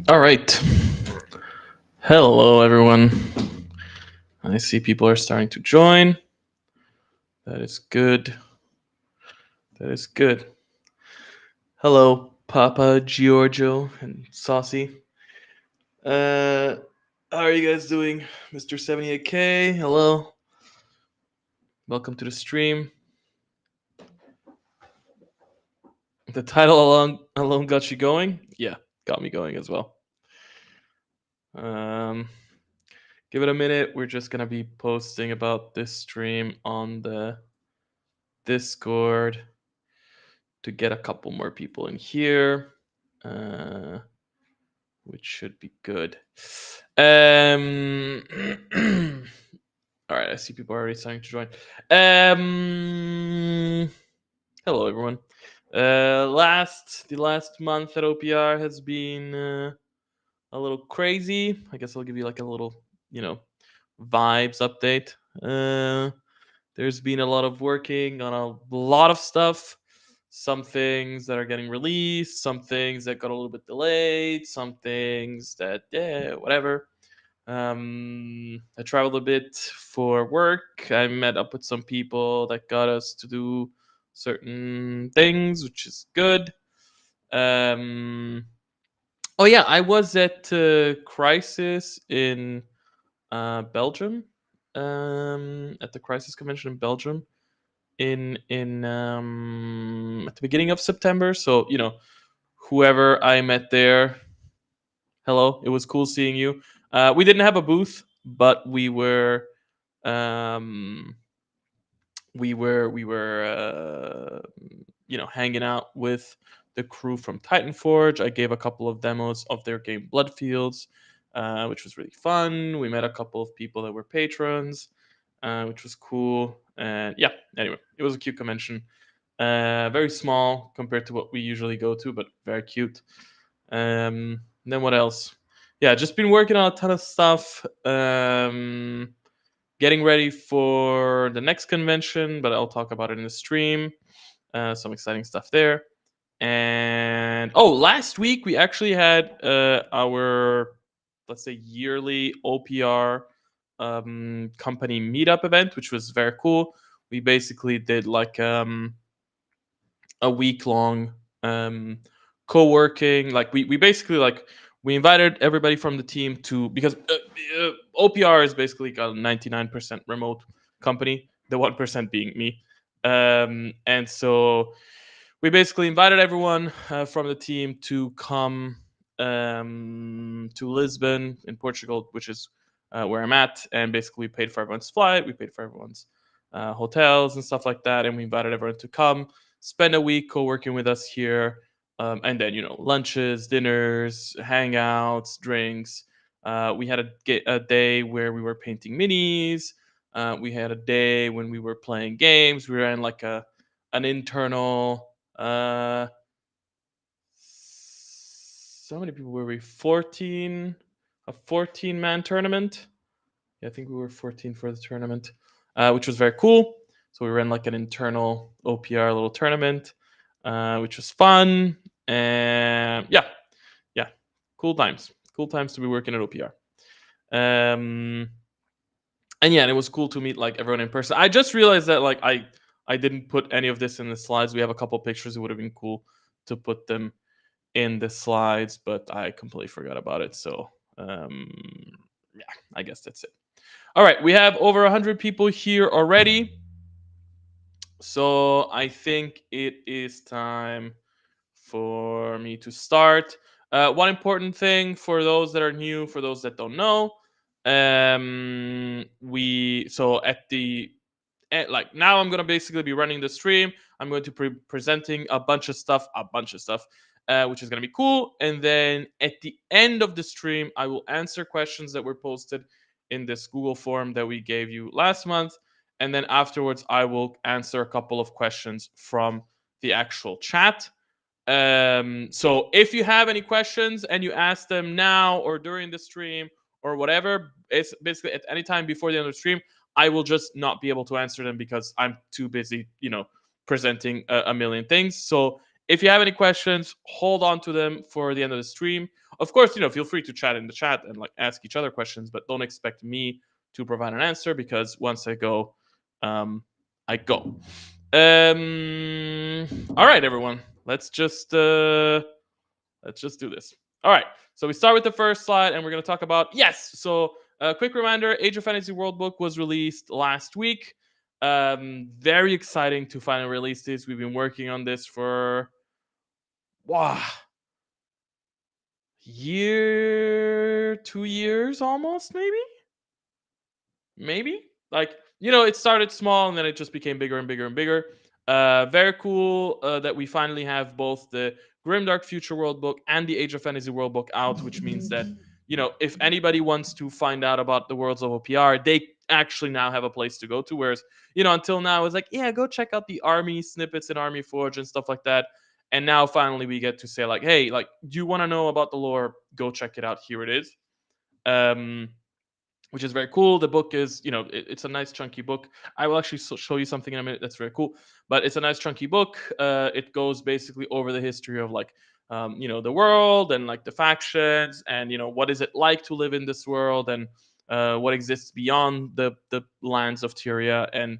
All right. Hello, everyone. I see people are starting to join. That is good. That is good. Hello, Papa Giorgio and Saucy. How are you guys doing, Mr. 78K? Hello. Welcome to the stream. The title alone got you going? Yeah, got me going as well. Give it a minute. We're just gonna be posting about this stream on the Discord to get a couple more people in here, which should be good. All right, I see people already starting to join. Hello, everyone. The last month at OPR has been a little crazy. I guess I'll give you like a little, vibes update. There's been a lot of working on a lot of stuff. Some things that are getting released, some things that got a little bit delayed, some things that, whatever. I traveled a bit for work. I met up with some people that got us to do certain things, which is good. Oh yeah, I was at Crisis in Belgium, at the Crisis Convention in Belgium in at the beginning of September. So whoever I met there, hello, it was cool seeing you. We didn't have a booth, but um, we were hanging out with the crew from Titan Forge. I gave a couple of demos of their game Bloodfields, which was really fun. We met a couple of people that were patrons, which was cool. And yeah, anyway, it was a cute convention. Very small compared to what we usually go to, but very cute. Then what else? Yeah, just been working on a ton of stuff. Getting ready for the next convention, but I'll talk about it in the stream. Some exciting stuff there. And last week we actually had our, let's say, yearly OPR company meetup event, which was very cool. We basically did like a week long co-working. Like we basically we invited everybody from the team to, because OPR is basically a 99% remote company, the 1% being me. And so we basically invited everyone from the team to come to Lisbon in Portugal, which is where I'm at, and basically we paid for everyone's flight, we paid for everyone's hotels and stuff like that, and we invited everyone to come spend a week co-working with us here, and then lunches, dinners, hangouts, drinks. We had a day where we were painting minis. We had a day when we were playing games. We ran like an internal so many people were we? 14, a 14-man tournament. Yeah, I think we were 14 for the tournament, which was very cool. So we ran like an internal OPR little tournament, which was fun. And yeah, cool times. Cool times to be working at OPR. And yeah, and it was cool to meet like everyone in person. I just realized that like I didn't put any of this in the slides. We have a couple pictures. It would have been cool to put them in the slides, but I completely forgot about it. So yeah, I guess that's it. All right, we have over 100 people here already. So I think it is time for me to start. One important thing for those that are new, for those that don't know, we so at the like now I'm gonna basically be running the stream. I'm going to be presenting a bunch of stuff, which is gonna be cool. And then at the end of the stream, I will answer questions that were posted in this Google form that we gave you last month. And then afterwards, I will answer a couple of questions from the actual chat. So if you have any questions and you ask them now or during the stream or whatever, it's basically at any time before the end of the stream, I will just not be able to answer them because I'm too busy, presenting a million things. So if you have any questions, hold on to them for the end of the stream. Of course, feel free to chat in the chat and like ask each other questions, but don't expect me to provide an answer, because once I go, I go. All right, everyone. Let's just do this. All right. So we start with the first slide, and we're going to talk about, yes. So a quick reminder: Age of Fantasy World Book was released last week. Very exciting to finally release this. We've been working on this for wow, 2 years almost, maybe. Like, it started small and then it just became bigger and bigger and bigger. Very cool that we finally have both the Grimdark Future World Book and the Age of Fantasy World Book out, which means that, if anybody wants to find out about the worlds of OPR, they actually now have a place to go to. Whereas, until now, it's like, yeah, go check out the army snippets in Army Forge and stuff like that. And now finally we get to say, like, hey, like, do you want to know about the lore? Go check it out. Here it is. Which is very cool. The book is, it's a nice chunky book. I will actually show you something in a minute that's very cool, but it's a nice chunky book. It goes basically over the history of like, the world and like the factions, and what is it like to live in this world, and what exists beyond the lands of Tyria. And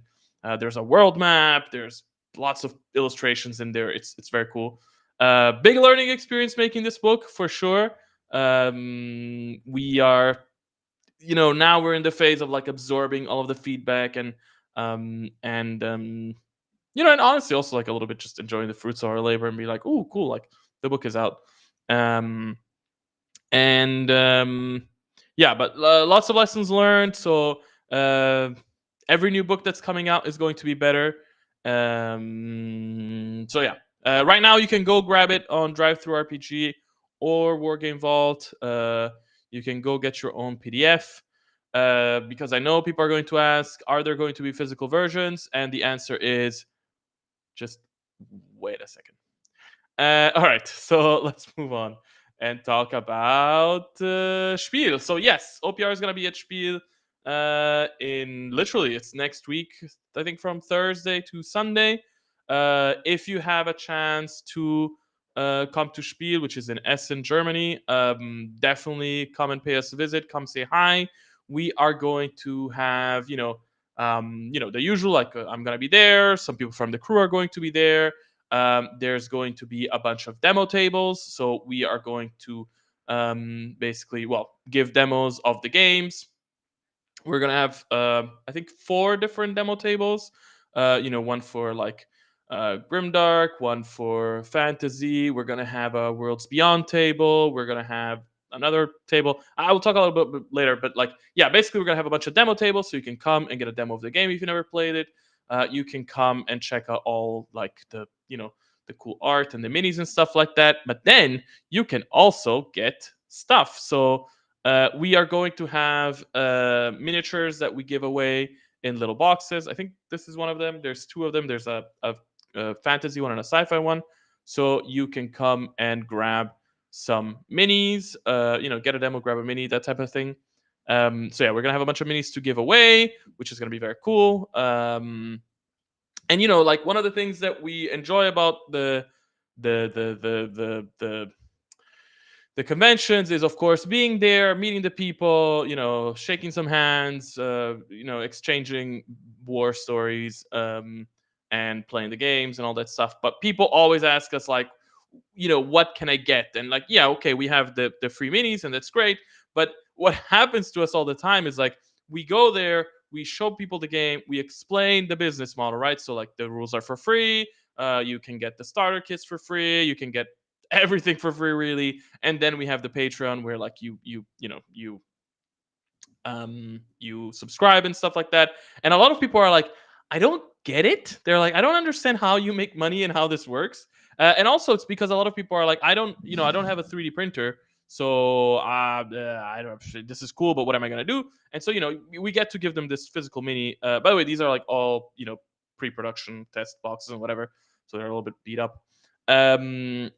there's a world map. There's lots of illustrations in there. It's very cool. Big learning experience making this book for sure. We are, now we're in the phase of like absorbing all of the feedback, and honestly also like a little bit just enjoying the fruits of our labor, and be like, oh cool, like the book is out. Um and um yeah, but lots of lessons learned. So every new book that's coming out is going to be better. So yeah, right now you can go grab it on Drive Through RPG or Wargame Vault. You can go get your own PDF, because I know people are going to ask, are there going to be physical versions? And the answer is, just wait a second. All right, so let's move on and talk about Spiel. So yes, OPR is going to be at Spiel in literally, it's next week. I think from Thursday to Sunday. If you have a chance to come to Spiel, which is in Essen, Germany, definitely come and pay us a visit. Come say hi. We are going to have, the usual, like, I'm going to be there. Some people from the crew are going to be there. There's going to be a bunch of demo tables. So we are going to basically, well, give demos of the games. We're going to have, I think, 4 different demo tables. One for like Grimdark, one for Fantasy. We're going to have a Worlds Beyond table. We're going to have another table. I will talk a little bit later, but like, yeah, basically we're going to have a bunch of demo tables, so you can come and get a demo of the game if you never played it. You can come and check out all like the cool art and the minis and stuff like that. But then you can also get stuff. So we are going to have miniatures that we give away in little boxes. I think this is one of them. There's 2 of them. There's a fantasy one and a sci-fi one. So you can come and grab some minis. Get a demo, grab a mini, that type of thing. So yeah, we're gonna have a bunch of minis to give away, which is gonna be very cool. And like, one of the things that we enjoy about the conventions is, of course, being there, meeting the people, shaking some hands, exchanging war stories, and playing the games and all that stuff. But people always ask us, like, what can I get? And like, yeah, okay, we have the free minis, and that's great. But what happens to us all the time is, like, we go there, we show people the game, we explain the business model, right? So like, the rules are for free. You can get the starter kits for free. You can get everything for free, really. And then we have the Patreon, where like you subscribe and stuff like that. And a lot of people are like, I don't get it. They're like, I don't understand how you make money and how this works. And also, it's because a lot of people are like, I don't have a 3D printer, so I don't. This is cool, but what am I gonna do? And so, we get to give them this physical mini. By the way, these are like all pre-production test boxes and whatever, so they're a little bit beat up. Anyway,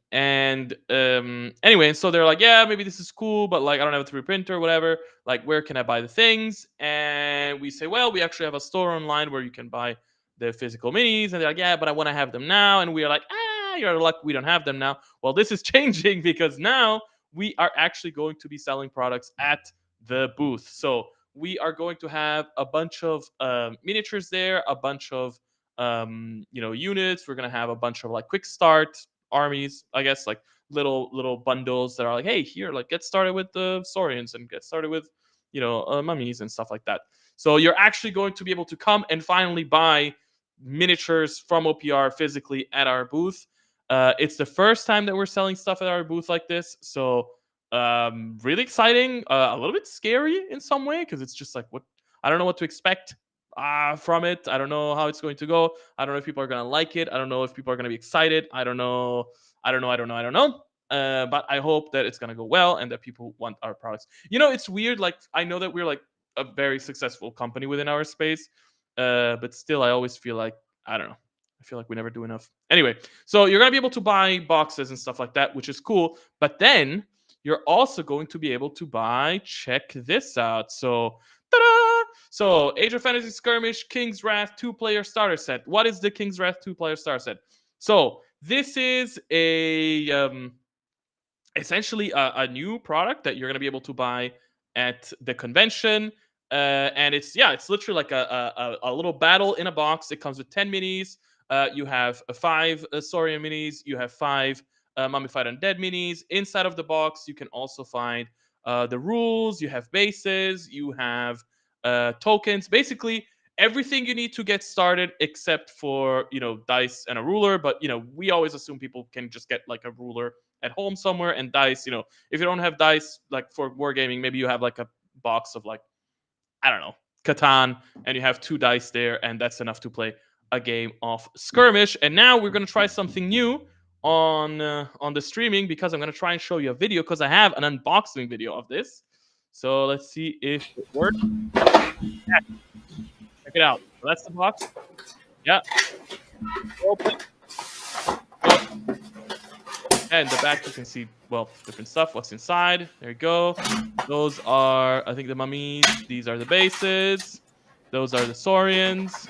so they're like, yeah, maybe this is cool, but like, I don't have a 3D printer or whatever. Like, where can I buy the things? And we say, well, we actually have a store online where you can buy the physical minis. And they're like, yeah, but I want to have them now. And we are like, you're lucky we don't have them now. Well, this is changing, because now we are actually going to be selling products at the booth. So we are going to have a bunch of miniatures there, a bunch of units. We're gonna have a bunch of like quick start armies, I guess, like little bundles that are like, hey, here, like get started with the Saurians and get started with mummies and stuff like that. So you're actually going to be able to come and finally buy miniatures from OPR physically at our booth. It's the first time that we're selling stuff at our booth like this, so really exciting. A little bit scary in some way because it's just like what I don't know what to expect from it. I don't know how it's going to go. I don't know if people are gonna like it. I don't know if people are gonna be excited. I don't know. I don't know. But I hope that it's gonna go well and that people want our products. It's weird. Like I know that we're like a very successful company within our space, but still, I always feel like I don't know. I feel like we never do enough. Anyway, so you're gonna be able to buy boxes and stuff like that, which is cool. But then you're also going to be able to buy. Check this out. So, ta-da! So, Age of Fantasy Skirmish King's Wrath 2-player starter set. What is the King's Wrath 2-player starter set? So, this is a essentially a new product that you're going to be able to buy at the convention. And it's literally like a little battle in a box. It comes with 10 minis. You have five Saurian minis. You have five Mummified Undead minis. Inside of the box, you can also find the rules. You have bases. You have tokens. Basically, everything you need to get started except for dice and a ruler. But we always assume people can just get like a ruler at home somewhere and dice. If you don't have dice like for wargaming, maybe you have like a box of like I don't know Catan, and you have two dice there, and that's enough to play a game of skirmish. And now we're gonna try something new on the streaming because I'm gonna try and show you a video because I have an unboxing video of this. So let's see if it works. Yeah, check it out. So that's the box. Yeah. Open. And in the back, you can see, well, different stuff. What's inside? There you go. Those are, I think, the mummies. These are the bases. Those are the Saurians.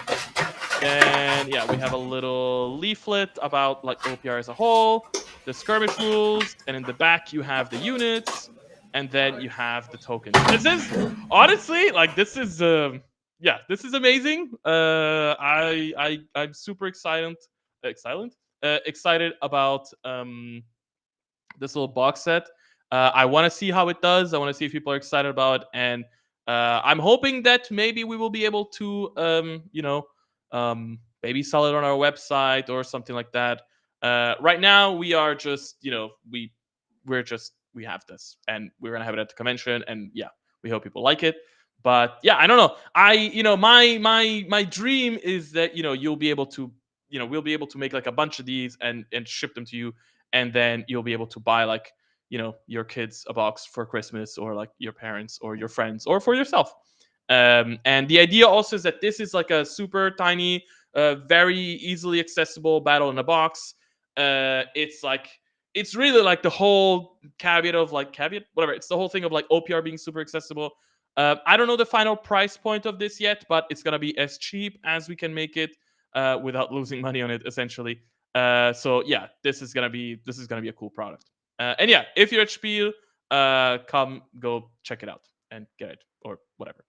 And yeah, we have a little leaflet about like OPR as a whole, the skirmish rules, and in the back you have the units, and then you have the tokens. This is honestly like this is amazing. I'm super excited about this little box set. I want to see how it does. I want to see if people are excited about it, and I'm hoping that maybe we will be able to, maybe sell it on our website or something like that. Right now, we are just, we have this, and we're gonna have it at the convention, and yeah, we hope people like it. But yeah, I don't know. My dream is that you'll be able to, we'll be able to make like a bunch of these and ship them to you, and then you'll be able to buy like your kids a box for Christmas, or like your parents or your friends or for yourself. And the idea also is that this is like a super tiny, very easily accessible battle in a box. It's really like the whole caveat, whatever. It's the whole thing of like OPR being super accessible. I don't know the final price point of this yet, but it's gonna be as cheap as we can make it without losing money on it, essentially. So yeah, this is gonna be a cool product. And yeah, if you're at Spiel, come go check it out and get it or whatever.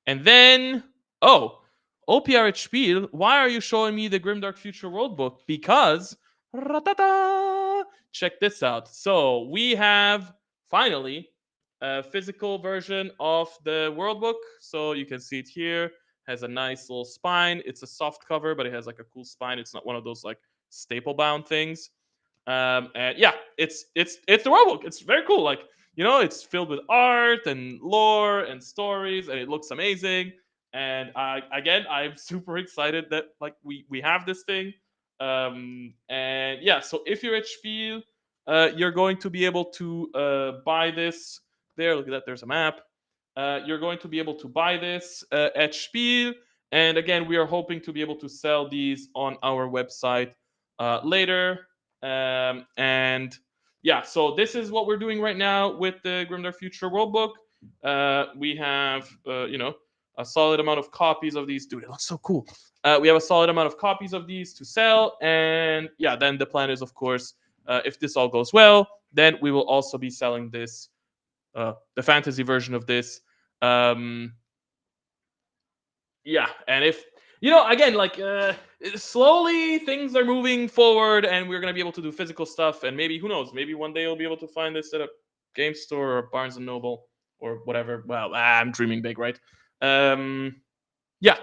And then, OPR at Spiel, why are you showing me the Grimdark Future World book? Because, check this out. So we have finally a physical version of the World book. So you can see it here. Has a nice little spine. It's a soft cover, but it has like a cool spine. It's not one of those like staple bound things. And yeah, it's the World book. It's very cool. Like it's filled with art and lore and stories, and it looks amazing. And I'm super excited that like we have this thing. And yeah, so if you're at Spiel, you're going to be able to buy this. There, look at that. There's a map. You're going to be able to buy this at Spiel. And again, we are hoping to be able to sell these on our website later. And yeah, so this is what we're doing right now with the Grimdark Future World book. We have, a solid amount of copies of these. Dude, it looks so cool. We have a solid amount of copies of these to sell. And yeah, then the plan is, of course, if this all goes well, then we will also be selling this, the fantasy version of this. Um, yeah, and if again, like slowly things are moving forward, and we're gonna be able to do physical stuff, and maybe who knows, maybe one day you'll be able to find this at a game store or Barnes and Noble or whatever. Well, I'm dreaming big, right? Um, yeah.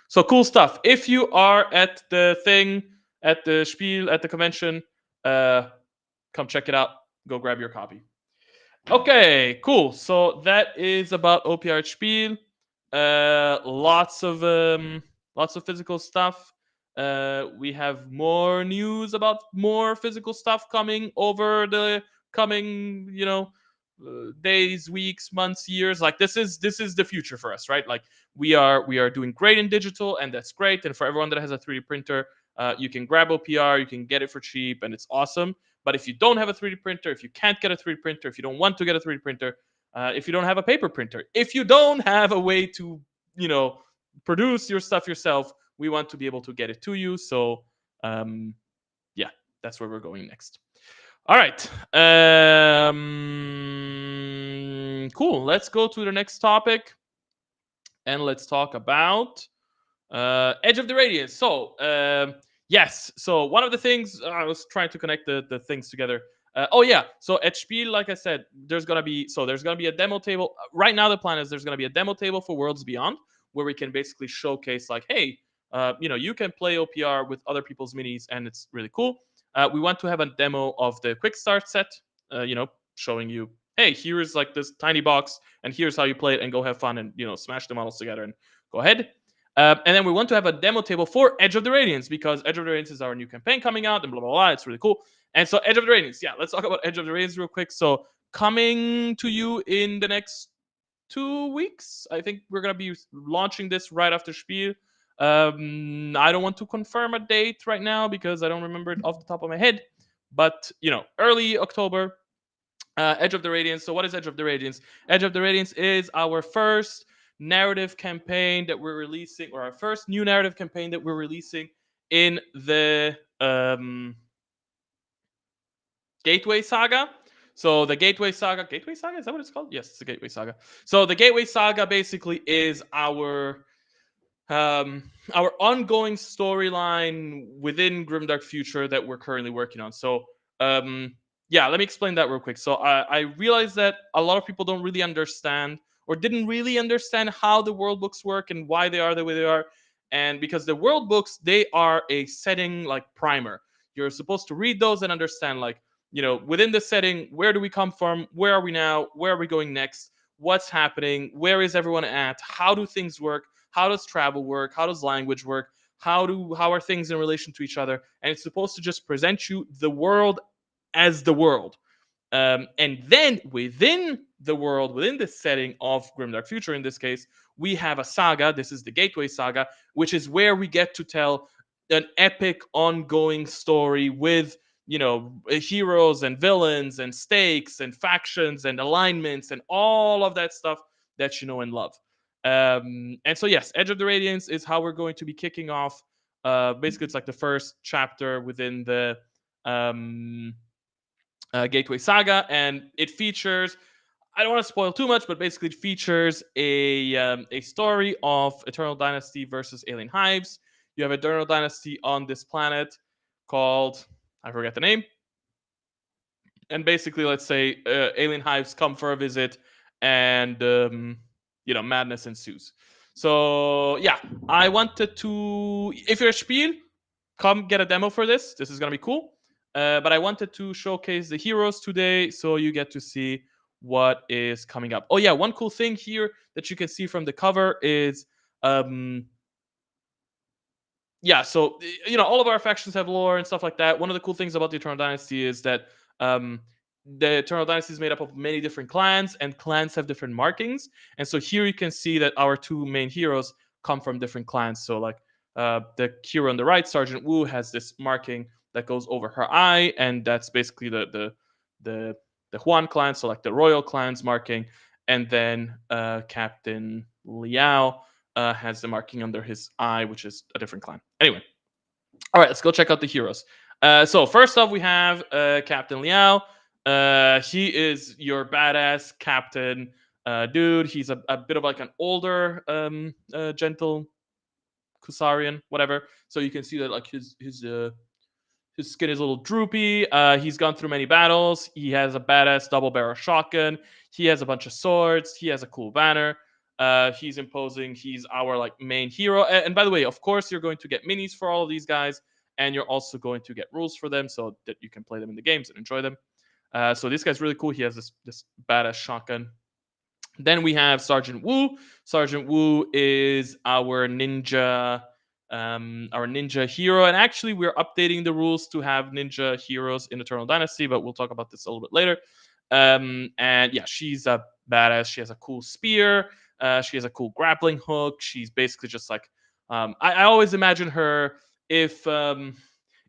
So cool stuff. If you are at the thing, at the Spiel, at the convention, come check it out. Go grab your copy. Okay, cool. So that is about OPR Spiel. Lots of physical stuff. We have more news about more physical stuff coming over the coming, days, weeks, months, years. Like this is the future for us, right? Like we are doing great in digital, and that's great. And for everyone that has a 3D printer, you can grab OPR, you can get it for cheap, and it's awesome. But if you don't have a 3D printer, if you can't get a 3D printer, if you don't want to get a 3D printer, if you don't have a paper printer, if you don't have a way to, you know, produce your stuff yourself, we want to be able to get it to you. So, yeah, that's where we're going next. All right. Cool. Let's go to the next topic, and let's talk about Edge of the Radiance. So, yes. So one of the things I was trying to connect the things together. Oh yeah. So at Spiel, like I said, there's gonna be a demo table. Right now, the plan is there's gonna be a demo table for Worlds Beyond, where we can basically showcase like, hey, you can play OPR with other people's minis, and it's really cool. We want to have a demo of the Quick Start set. Showing you, hey, here's like this tiny box, and here's how you play it, and go have fun, and smash the models together, and go ahead. And then we want to have a demo table for Edge of the Radiance, because Edge of the Radiance is our new campaign coming out, and blah, blah, blah. It's really cool. And so Edge of the Radiance, yeah, let's talk about Edge of the Radiance real quick. So coming to you in the next 2 weeks. I think we're going to be launching this right after Spiel. I don't want to confirm a date right now because I don't remember it off the top of my head. But, early October, Edge of the Radiance. So what is Edge of the Radiance? Edge of the Radiance is our first narrative campaign that we're releasing, or our first new narrative campaign that we're releasing in the Gateway Saga. So the Gateway Saga, is that what it's called? Yes, it's the Gateway Saga. So the Gateway Saga basically is our ongoing storyline within Grimdark Future that we're currently working on. So yeah, let me explain that real quick. So I realized that a lot of people don't really understand, or didn't really understand, how the world books work and why they are the way they are. And because the world books, they are a setting like primer. You're supposed to read those and understand, like, within the setting, where do we come from? Where are we now? Where are we going next? What's happening? Where is everyone at? How do things work? How does travel work? How does language work? How are things in relation to each other? And it's supposed to just present you the world as the world. And then within the world, within the setting of Grimdark Future, in this case, we have a saga. This is the Gateway Saga, which is where we get to tell an epic ongoing story with, heroes and villains and stakes and factions and alignments and all of that stuff that you know and love. And so, yes, Edge of the Radiance is how we're going to be kicking off. Basically, it's like the first chapter within the Gateway Saga, and it features. I don't want to spoil too much, but basically, it features a story of Eternal Dynasty versus Alien Hives. You have Eternal Dynasty on this planet called, I forget the name, and basically, let's say Alien Hives come for a visit, and madness ensues. So yeah, I wanted to. If you're a Spiel, come get a demo for this. This is gonna be cool. But I wanted to showcase the heroes today, so you get to see what is coming up. Oh yeah, one cool thing here that you can see from the cover is, yeah. So all of our factions have lore and stuff like that. One of the cool things about the Eternal Dynasty is that um, the Eternal Dynasty is made up of many different clans, and clans have different markings. And so here you can see that our two main heroes come from different clans. So like the hero on the right, Sergeant Wu, has this marking that goes over her eye, and that's basically the Huan clan, so like the royal clan's marking. And then Captain Liao has the marking under his eye, which is a different clan. Anyway, all right, let's go check out the heroes. So first off, we have Captain Liao. He is your badass captain dude. He's a bit of like an older gentle Kusarian, whatever. So you can see that like his skin is a little droopy. He's gone through many battles. He has a badass double barrel shotgun. He has a bunch of swords. He has a cool banner. He's imposing. He's our like main hero. And by the way, of course, you're going to get minis for all of these guys, and you're also going to get rules for them so that you can play them in the games and enjoy them. So this guy's really cool. He has this badass shotgun. Then we have Sergeant Wu. Sergeant Wu is our ninja hero. And actually, we're updating the rules to have ninja heroes in Eternal Dynasty, but we'll talk about this a little bit later. And yeah, she's a badass. She has a cool spear. She has a cool grappling hook. She's basically just like I always imagine her if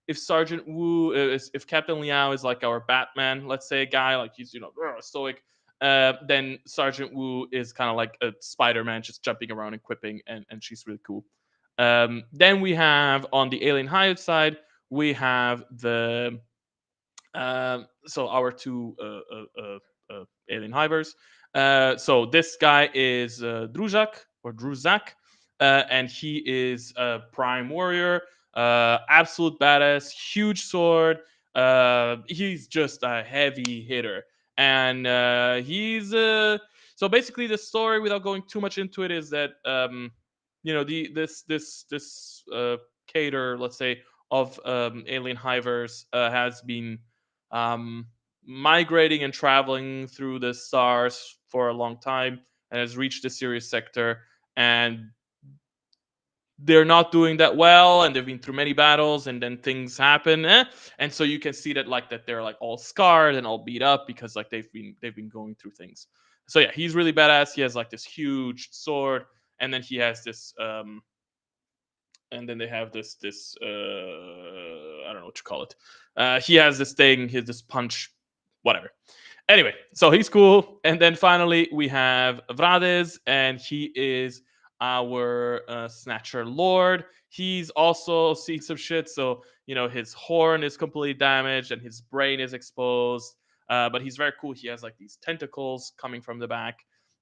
if Sergeant Wu, if Captain Liao is like our Batman, let's say, guy, like he's stoic, then Sergeant Wu is kind of like a Spider-Man, just jumping around and quipping, and she's really cool. Then we have on the Alien Hive side, we have the so our two alien hivers. So this guy is Druzak, and he is a prime warrior, absolute badass, huge sword. He's just a heavy hitter, and he's so basically the story, without going too much into it, is that this cater, let's say, of alien hivers has been um, migrating and traveling through the stars for a long time and has reached the Sirius sector. And they're not doing that well, and they've been through many battles, and then things happen, and so you can see that like that they're like all scarred and all beat up because like they've been going through things. So yeah, he's really badass. He has like this huge sword, and then he has this and then they have this I don't know what you call it. He has this thing, he has this punch, whatever. Anyway, so he's cool. And then finally we have Vrades, and he is our Snatcher Lord. He's also seen some shit. So, his horn is completely damaged and his brain is exposed. But he's very cool. He has like these tentacles coming from the back.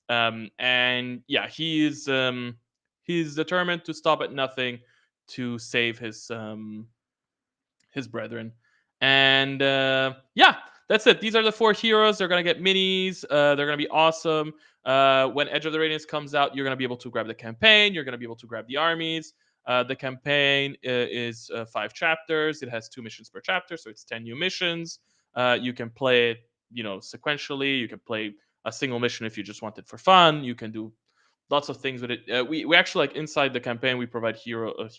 And yeah, he's determined to stop at nothing to save his brethren. And yeah, that's it. These are the four heroes. They're gonna get minis. They're gonna be awesome. When Edge of the Radiance comes out, you're gonna be able to grab the campaign. You're gonna be able to grab the armies. The campaign is 5 chapters. It has 2 missions per chapter, so it's 10 new missions. You can play it, sequentially. You can play a single mission if you just want it for fun. You can do lots of things with it. We actually, like, inside the campaign, we provide heroes.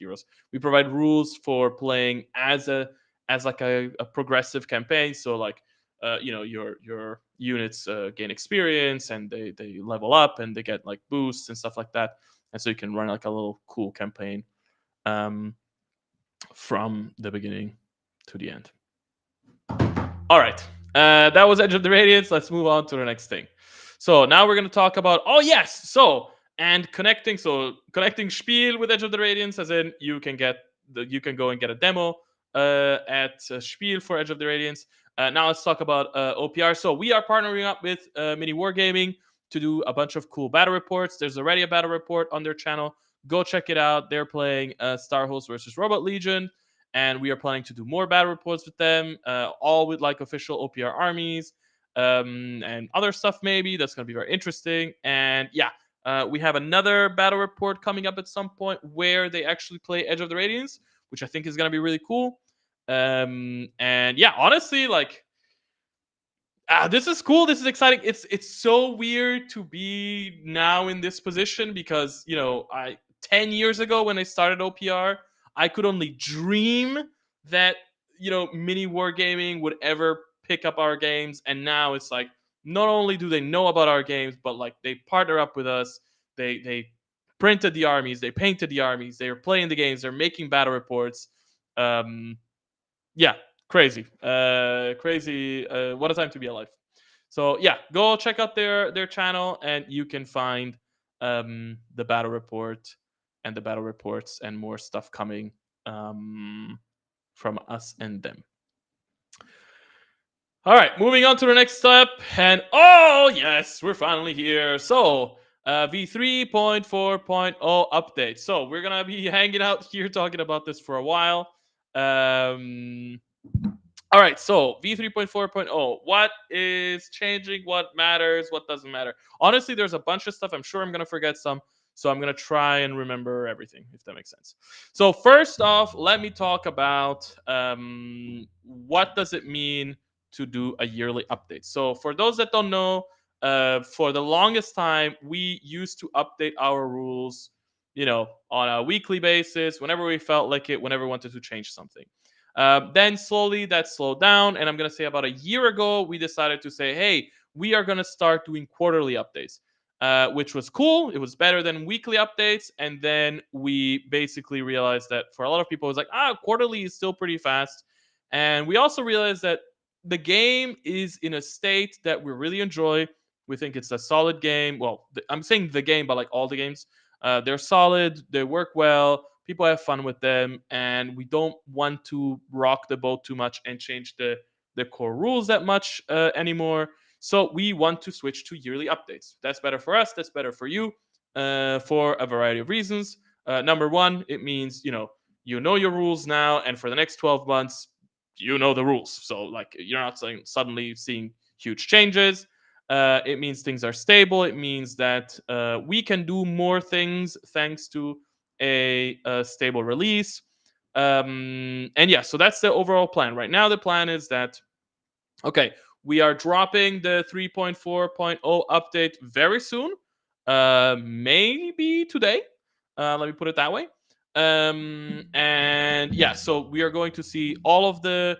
We provide rules for playing as like a progressive campaign. So like your units gain experience, and they level up, and they get like boosts and stuff like that. And so you can run like a little cool campaign um, from the beginning to the end. All right. That was Edge of the Radiance. Let's move on to the next thing. So now we're going to talk about, oh yes, connecting Spiel with Edge of the Radiance, as in you can go and get a demo at Spiel for Edge of the Radiance. Now let's talk about OPR. So we are partnering up with MiniWarGaming to do a bunch of cool battle reports. There's already a battle report on their channel. Go check it out. They're playing Starhost versus Robot Legion, and we are planning to do more battle reports with them, all with like official OPR armies and other stuff. Maybe that's going to be very interesting. And yeah, we have another battle report coming up at some point where they actually play Edge of the Radiance, which I think is going to be really cool. And yeah, honestly, like, this is cool. This is exciting. It's so weird to be now in this position because I 10 years ago when I started OPR, I could only dream that MiniWarGaming would ever pick up our games, and now it's like not only do they know about our games, but like they partner up with us. They printed the armies, they painted the armies, they are playing the games, they're making battle reports. Um, yeah, crazy, crazy. What a time to be alive. So yeah, go check out their channel, and you can find the battle report and the battle reports and more stuff coming from us and them. All right, moving on to the next step. And oh, yes, we're finally here. So, v3.4.0 update. So, we're going to be hanging out here talking about this for a while. Um, all right, so v3.4.0. What is changing? What matters? What doesn't matter? Honestly, there's a bunch of stuff. I'm sure I'm going to forget some. So, I'm going to try and remember everything, if that makes sense. So, first off, let me talk about what does it mean to do a yearly update. So, for those that don't know, for the longest time, we used to update our rules, on a weekly basis, whenever we felt like it, whenever we wanted to change something. Then slowly that slowed down, and I'm gonna say about a year ago, we decided to say, hey, we are gonna start doing quarterly updates, which was cool. It was better than weekly updates, and then we basically realized that for a lot of people, it was like, quarterly is still pretty fast, and we also realized that the game is in a state that we really enjoy. We think it's a solid game. Well, I'm saying the game, but like all the games, they're solid. They work well. People have fun with them, and we don't want to rock the boat too much and change the core rules that much anymore. So we want to switch to yearly updates. That's better for us. That's better for you, for a variety of reasons. Number one, it means you know your rules now, and for the next 12 months, you know the rules. So like you're not suddenly seeing huge changes. It means things are stable. It means that we can do more things thanks to a stable release. And yeah, so that's the overall plan. Right now, the plan is that, okay, we are dropping the 3.4.0 update very soon. Maybe today. Let me put it that way. And yeah, so we are going to see all of the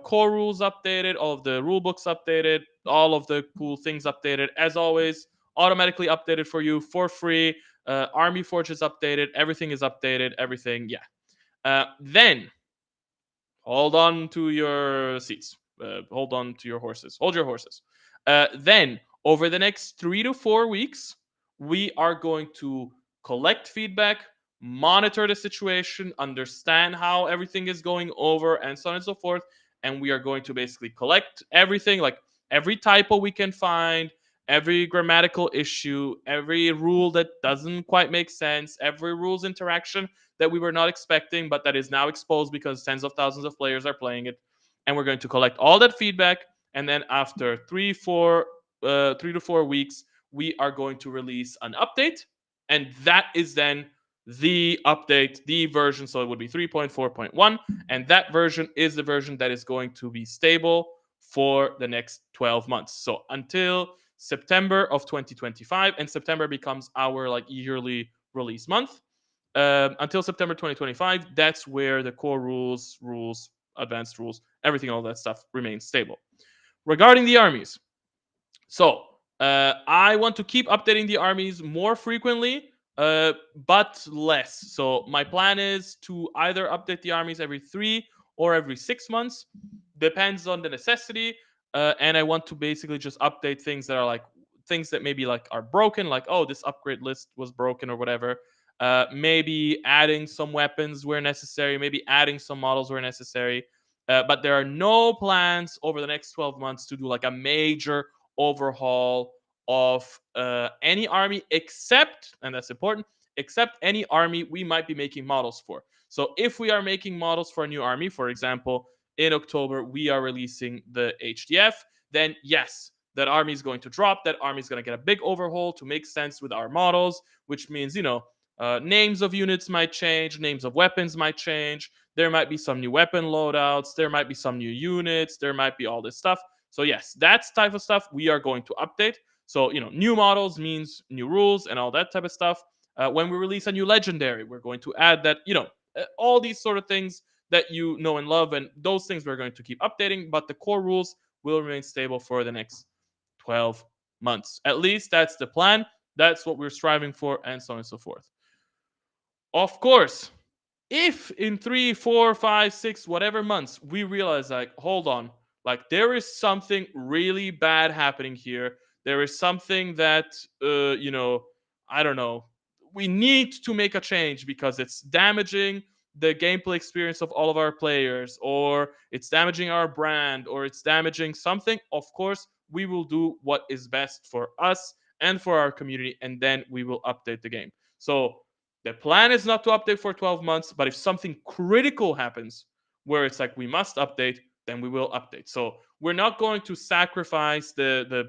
core rules updated, all of the rule books updated, all of the cool things updated. As always, automatically updated for you for free. Army Forge is updated. Everything is updated. Everything, yeah. Then hold on to your seats. Hold on to your horses. Hold your horses. Then, over the next 3 to 4 weeks, we are going to collect feedback, monitor the situation, understand how everything is going over, and so on and so forth. And we are going to basically collect everything, like every typo we can find, every grammatical issue, every rule that doesn't quite make sense, every rules interaction that we were not expecting, but that is now exposed because tens of thousands of players are playing it. And we're going to collect all that feedback. And then after 3 to 4 weeks, we are going to release an update. And that is then the update, the version. So it would be 3.4.1. And that version is the version that is going to be stable for the next 12 months. So until September of 2025, and September becomes our like yearly release month. Until September 2025, that's where the core rules, advanced rules, everything, all that stuff remains stable. Regarding the armies, so I want to keep updating the armies more frequently, but less. So my plan is to either update the armies every 3 or every 6 months, depends on the necessity. And I want to basically just update things that are like things that maybe like are broken, like oh this upgrade list was broken or whatever. Maybe adding some weapons where necessary, maybe adding some models where necessary. But there are no plans over the next 12 months to do like a major overhaul of any army except, and that's important, except any army we might be making models for. So if we are making models for a new army, for example, in October we are releasing the HDF, then yes, that army is going to drop. That army is going to get a big overhaul to make sense with our models, which means, names of units might change, names of weapons might change. There might be some new weapon loadouts. There might be some new units. There might be all this stuff. So yes, that's type of stuff we are going to update. So new models means new rules and all that type of stuff. When we release a new legendary, we're going to add that. All these sort of things that you know and love, and those things we're going to keep updating. But the core rules will remain stable for the next 12 months. At least that's the plan. That's what we're striving for, and so on and so forth. Of course, if in 3, 4, 5, 6, whatever months we realize like hold on, like there is something really bad happening here, there is something that I don't know, we need to make a change because it's damaging the gameplay experience of all of our players, or it's damaging our brand, or it's damaging something, of course, we will do what is best for us and for our community, and then we will update the game. So the plan is not to update for 12 months, but if something critical happens where it's like we must update, then we will update. So we're not going to sacrifice the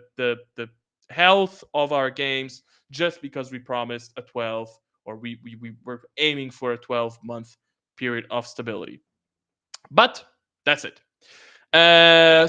health of our games just because we promised a 12, or we were aiming for a 12-month period of stability. But that's it.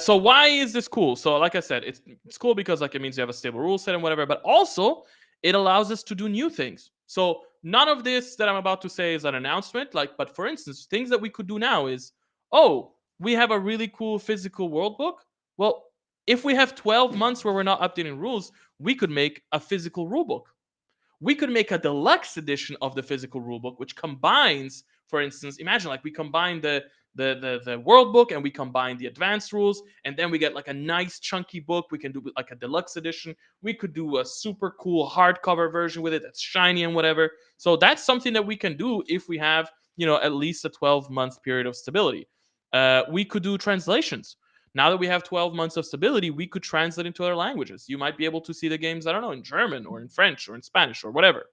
So why is this cool? So like I said, it's cool because like it means you have a stable rule set and whatever, but also it allows us to do new things. So none of this that I'm about to say is an announcement. Like, but for instance, things that we could do now is, oh, we have a really cool physical world book. Well, if we have 12 months where we're not updating rules, we could make a physical rule book. We could make a deluxe edition of the physical rulebook, which combines, for instance, imagine like we combine the world book and we combine the advanced rules, and then we get like a nice chunky book. We can do like a deluxe edition. We could do a super cool hardcover version with it that's shiny and whatever. So that's something that we can do if we have, at least a 12-month period of stability. We could do translations. Now that we have 12 months of stability, we could translate into other languages. You might be able to see the games, I don't know, in German or in French or in Spanish or whatever.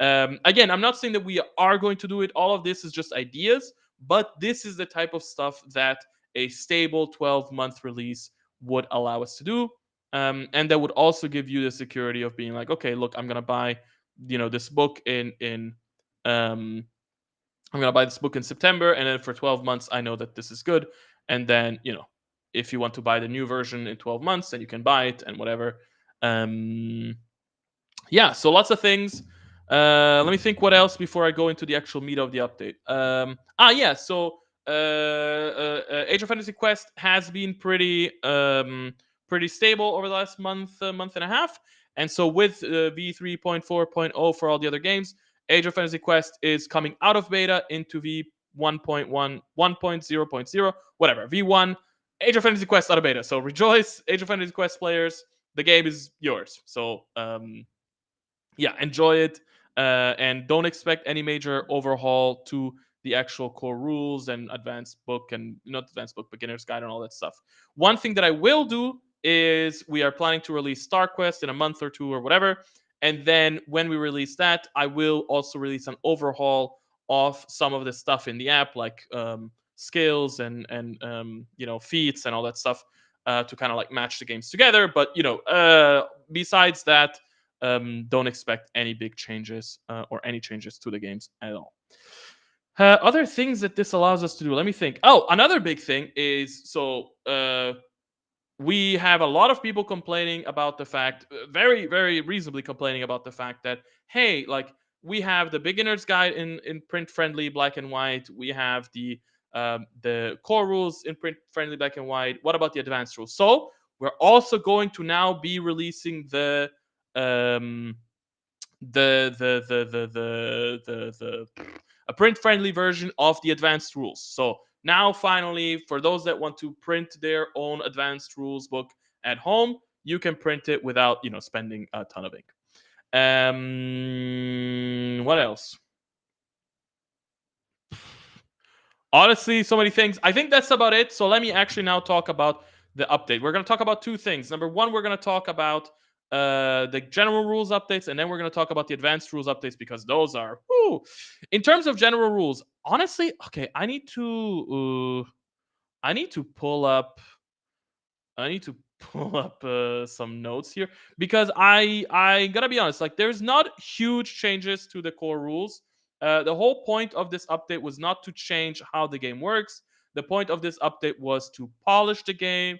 Again, I'm not saying that we are going to do it. All of this is just ideas, but this is the type of stuff that a stable 12-month release would allow us to do. And that would also give you the security of being like, okay, look, I'm gonna buy, this book um, I'm gonna buy this book in September, and then for 12 months, I know that this is good. And then, if you want to buy the new version in 12 months, then you can buy it and whatever. Um, yeah, so lots of things. Let me think what else before I go into the actual meat of the update. Yeah, so Age of Fantasy Quest has been pretty stable over the last month and a half, and so with v3.4.0 for all the other games, Age of Fantasy Quest is coming out of beta into v1.1, 1.0.0, whatever, v1. Age of Fantasy Quest out of beta. So rejoice, Age of Fantasy Quest players, the game is yours. So yeah, enjoy it, and don't expect any major overhaul to the actual core rules and advanced book, and not advanced book, beginner's guide and all that stuff. One thing that I will do is we are planning to release StarQuest in a month or two or whatever, and then when we release that, I will also release an overhaul of some of the stuff in the app, like skills and feats and all that stuff, to kind of like match the games together. But besides that, don't expect any big changes, or any changes to the games at all. Other things that this allows us to do, let me think. Oh, another big thing is, so we have a lot of people complaining about the fact, very, very reasonably complaining about the fact that, hey, like, we have the beginner's guide in print friendly black and white. We have the core rules in print friendly black and white. What about the advanced rules? So we're also going to now be releasing um, the a print friendly version of the advanced rules. So now finally, for those that want to print their own advanced rules book at home, you can print it without spending a ton of ink. What else? Honestly, so many things. I think that's about it. So let me actually now talk about the update. We're going to talk about two things. Number one, we're going to talk about the general rules updates, and then we're going to talk about the advanced rules updates, because those are, whoo. In terms of general rules, honestly, okay, I need to pull up I need to pull up some notes here, because I gotta be honest. Like, there's not huge changes to the core rules. The whole point of this update was not to change how the game works. The point of this update was to polish the game,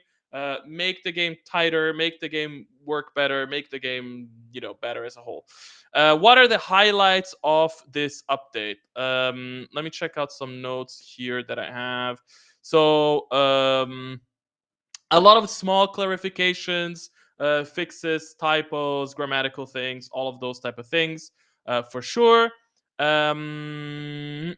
make the game tighter, make the game work better, make the game better as a whole. What are the highlights of this update? Let me check out some notes here that I have. So a lot of small clarifications, fixes, typos, grammatical things, all of those type of things, for sure. Okay,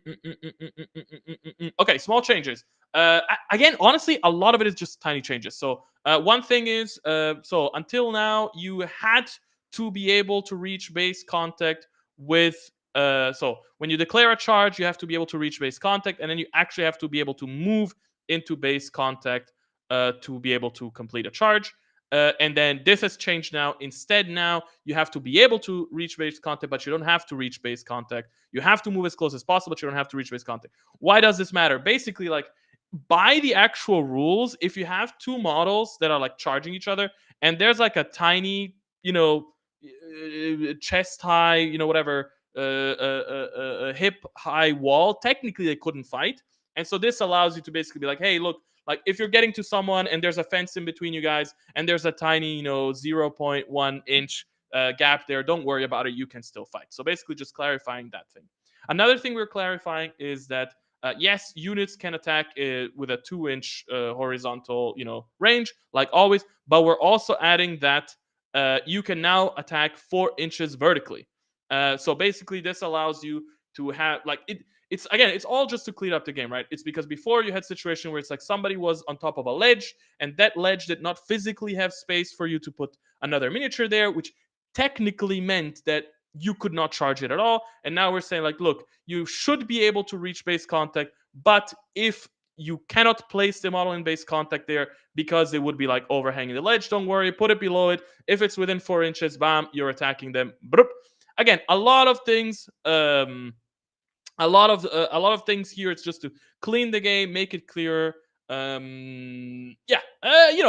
small changes. Again, honestly, a lot of it is just tiny changes. So one thing is, so until now, you had to be able to reach base contact with So when you declare a charge, you have to be able to reach base contact, and then you actually have to be able to move into base contact to be able to complete a charge. And then this has changed now. Instead, now you have to be able to reach base contact, but you don't have to reach base contact. You have to move as close as possible, but you don't have to reach base contact. Why does this matter? Basically, like by the actual rules, if you have two models that are like charging each other, and there's like a tiny, chest high, whatever, hip high wall, technically they couldn't fight. And so this allows you to basically be like, hey, look, like if you're getting to someone and there's a fence in between you guys and there's a tiny, 0.1 inch gap there, don't worry about it. You can still fight. So basically just clarifying that thing. Another thing we're clarifying is that yes, units can attack with a 2-inch horizontal, range, like always. But we're also adding that you can now attack 4 inches vertically. So basically, this allows you to have like it. It's again, it's all just to clean up the game, right? It's because before you had situation where it's like somebody was on top of a ledge, and that ledge did not physically have space for you to put another miniature there, which technically meant that you could not charge it at all. And now we're saying like, look, you should be able to reach base contact, but if you cannot place the model in base contact there because it would be like overhanging the ledge, don't worry, put it below it. If it's within 4 inches, bam, you're attacking them. Again, a lot of things. A lot of things here. It's just to clean the game, make it clearer. Yeah,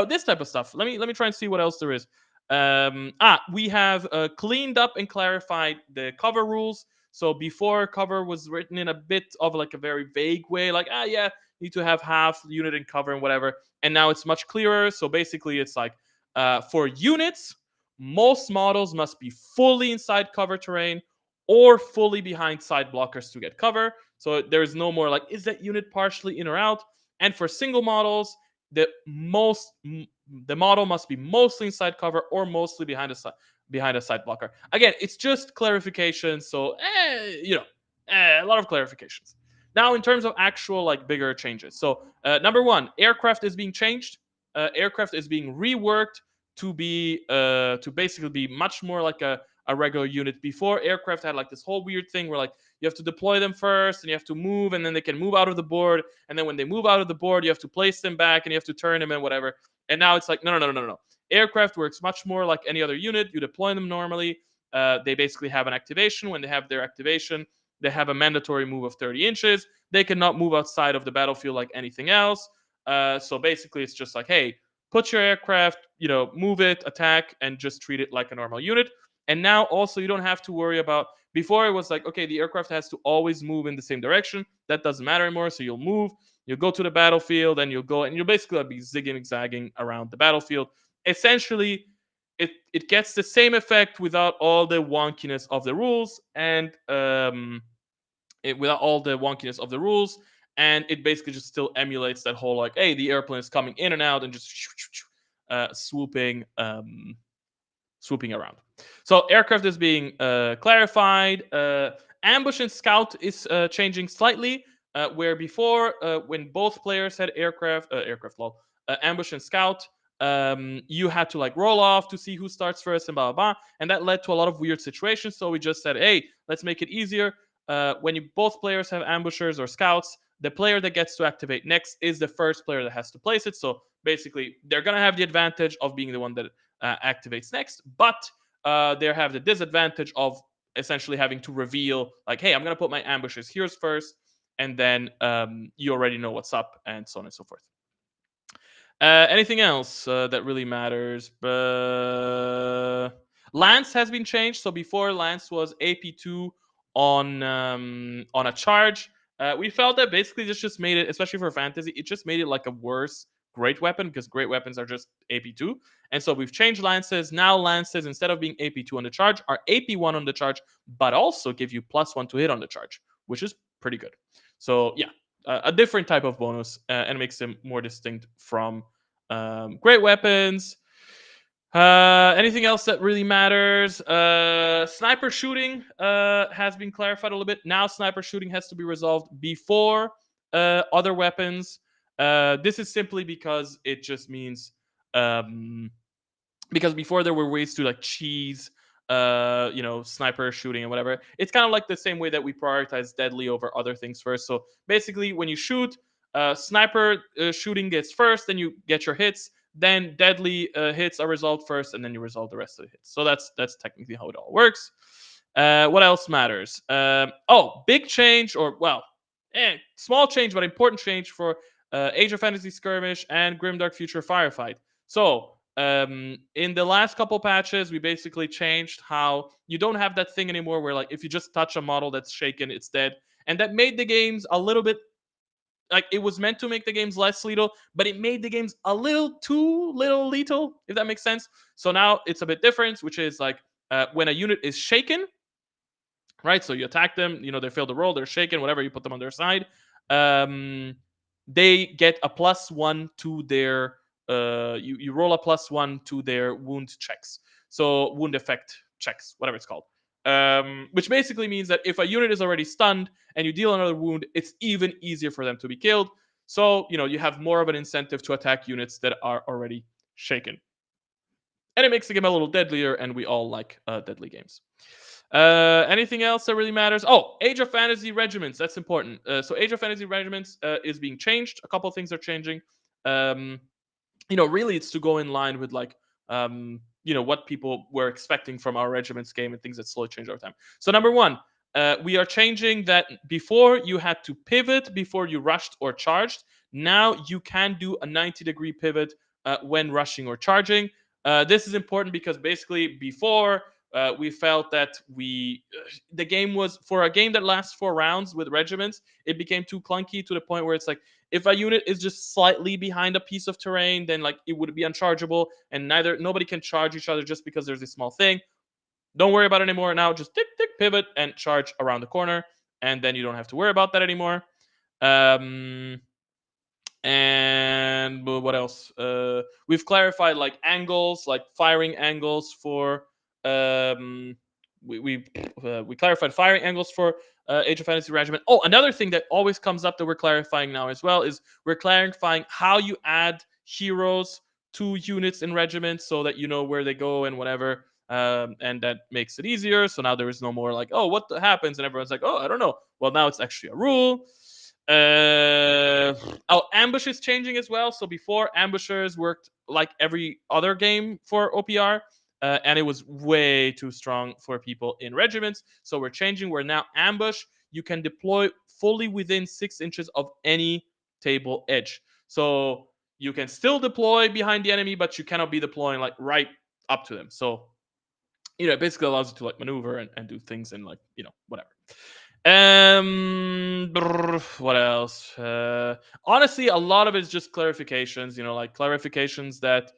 this type of stuff. Let me try and see what else there is. We have cleaned up and clarified the cover rules. So before, cover was written in a bit of like a very vague way, like yeah, need to have half unit in cover and whatever. And now it's much clearer. So basically, it's like for units, most models must be fully inside cover terrain or fully behind side blockers to get cover. So there's no more like, is that unit partially in or out? And for single models, the model must be mostly inside cover or mostly behind a side blocker. Again, it's just clarification. So a lot of clarifications. Now, in terms of actual like bigger changes. So number one, aircraft is being changed. Aircraft is being reworked to basically be much more like a regular unit. Before, aircraft had like this whole weird thing where like you have to deploy them first and you have to move, and then they can move out of the board, and then when they move out of the board you have to place them back and you have to turn them and whatever. And now it's like no. Aircraft works much more like any other unit. You deploy them normally. They basically have an activation. When they have their activation, they have a mandatory move of 30 inches. They cannot move outside of the battlefield like anything else. So basically it's just like, hey, put your aircraft, move it, attack, and just treat it like a normal unit. And now also you don't have to worry about, before it was like, okay, the aircraft has to always move in the same direction. That doesn't matter anymore. So you'll go to the battlefield, and you'll basically be zigging and zagging around the battlefield. Essentially, it gets the same effect without all the wonkiness of the rules, and it basically just still emulates that whole like, hey, the airplane is coming in and out and just swooping around. So aircraft is being clarified. Ambush and scout is changing slightly. Where before, when both players had ambush and scout, you had to like roll off to see who starts first and blah blah blah, and that led to a lot of weird situations. So we just said, hey, let's make it easier. When both players have ambushers or scouts, the player that gets to activate next is the first player that has to place it. So basically, they're gonna have the advantage of being the one that activates next, but they have the disadvantage of essentially having to reveal, like, hey, I'm going to put my ambushers here first, and then you already know what's up, and so on and so forth. Anything else that really matters? Lance has been changed. So before, Lance was AP2 on a charge. We felt that basically this just made it, especially for fantasy, it just made it like a worse great weapon, because great weapons are just AP2. And so we've changed lances. Now lances, instead of being AP2 on the charge, are AP1 on the charge, but also give you +1 to hit on the charge, which is pretty good. So yeah, a different type of bonus, and makes them more distinct from great weapons. Anything else that really matters? Sniper shooting has been clarified a little bit. Now sniper shooting has to be resolved before other weapons. This is simply because it just means because before there were ways to like cheese sniper shooting and whatever. It's kind of like the same way that we prioritize deadly over other things first. So basically, when you shoot, sniper shooting gets first, then you get your hits, then deadly hits are resolved first, and then you resolve the rest of the hits. So that's technically how it all works. What else matters? Big change, or well, small change, but important change for Age of Fantasy Skirmish and Grimdark Future Firefight. So, in the last couple patches, we basically changed how you don't have that thing anymore where, like, if you just touch a model that's shaken, it's dead. And that made the games a little bit, like, it was meant to make the games less lethal, but it made the games a little too little lethal, if that makes sense. So now it's a bit different, which is like when a unit is shaken, right? So you attack them, they fail the roll, they're shaken, whatever, you put them on their side. Um, they get a +1 to their you roll a +1 to their wound checks. So wound effect checks, whatever it's called. Which basically means that if a unit is already stunned and you deal another wound, it's even easier for them to be killed. So, you have more of an incentive to attack units that are already shaken. And it makes the game a little deadlier, and we all like deadly games. Anything else that really matters? Oh, Age of Fantasy Regiments. That's important. So Age of Fantasy Regiments is being changed. A couple of things are changing. Um, really it's to go in line with like what people were expecting from our regiments game and things that slowly change over time. So number one, we are changing that before you had to pivot before you rushed or charged. Now you can do a 90-degree pivot when rushing or charging. This is important because basically before we felt that the game was, for a game that lasts 4 rounds with regiments, it became too clunky to the point where it's like, if a unit is just slightly behind a piece of terrain, then like it would be unchargeable, and nobody can charge each other just because there's this small thing. Don't worry about it anymore. Now just tick tick pivot and charge around the corner, and then you don't have to worry about that anymore. And what else? We've clarified like angles, like firing angles for. We clarified firing angles for Age of Fantasy Regiment. Oh, another thing that always comes up that we're clarifying now as well is we're clarifying how you add heroes to units in regiments so that you know where they go and whatever. And that makes it easier. So now there is no more like, oh, what happens? And everyone's like, oh, I don't know. Well, now it's actually a rule. Ambush is changing as well. So before, ambushers worked like every other game for OPR, and it was way too strong for people in regiments. So we're changing. We're now ambush. You can deploy fully within 6 inches of any table edge. So you can still deploy behind the enemy, but you cannot be deploying like right up to them. So it basically allows you to like maneuver and do things and like whatever. What else? Honestly, a lot of it is just clarifications. Like clarifications that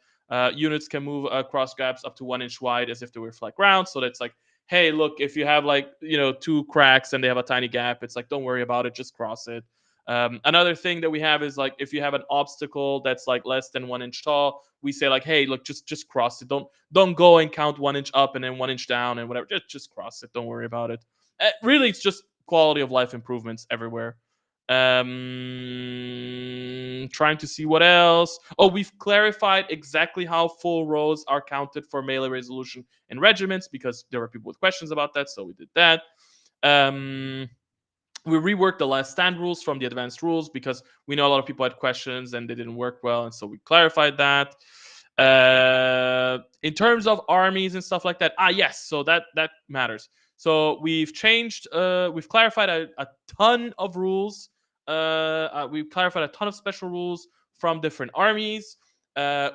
units can move across gaps up to 1 inch wide as if they were flat ground. So that's like, hey, look, if you have like 2 cracks and they have a tiny gap, it's like, don't worry about it, just cross it. Another thing that we have is like, if you have an obstacle that's like less than 1 inch tall, we say like, hey, look, just cross it. Don't go and count 1 inch up and then 1 inch down and whatever. Just cross it. Don't worry about it. Really, it's just quality of life improvements everywhere. Trying to see what else. Oh, we've clarified exactly how full rows are counted for melee resolution in regiments because there were people with questions about that, so we did that. We reworked the last stand rules from the advanced rules because we know a lot of people had questions and they didn't work well, and so we clarified that. In terms of armies and stuff like that, yes, so that matters. So we've clarified a ton of rules. We've clarified a ton of special rules from different armies.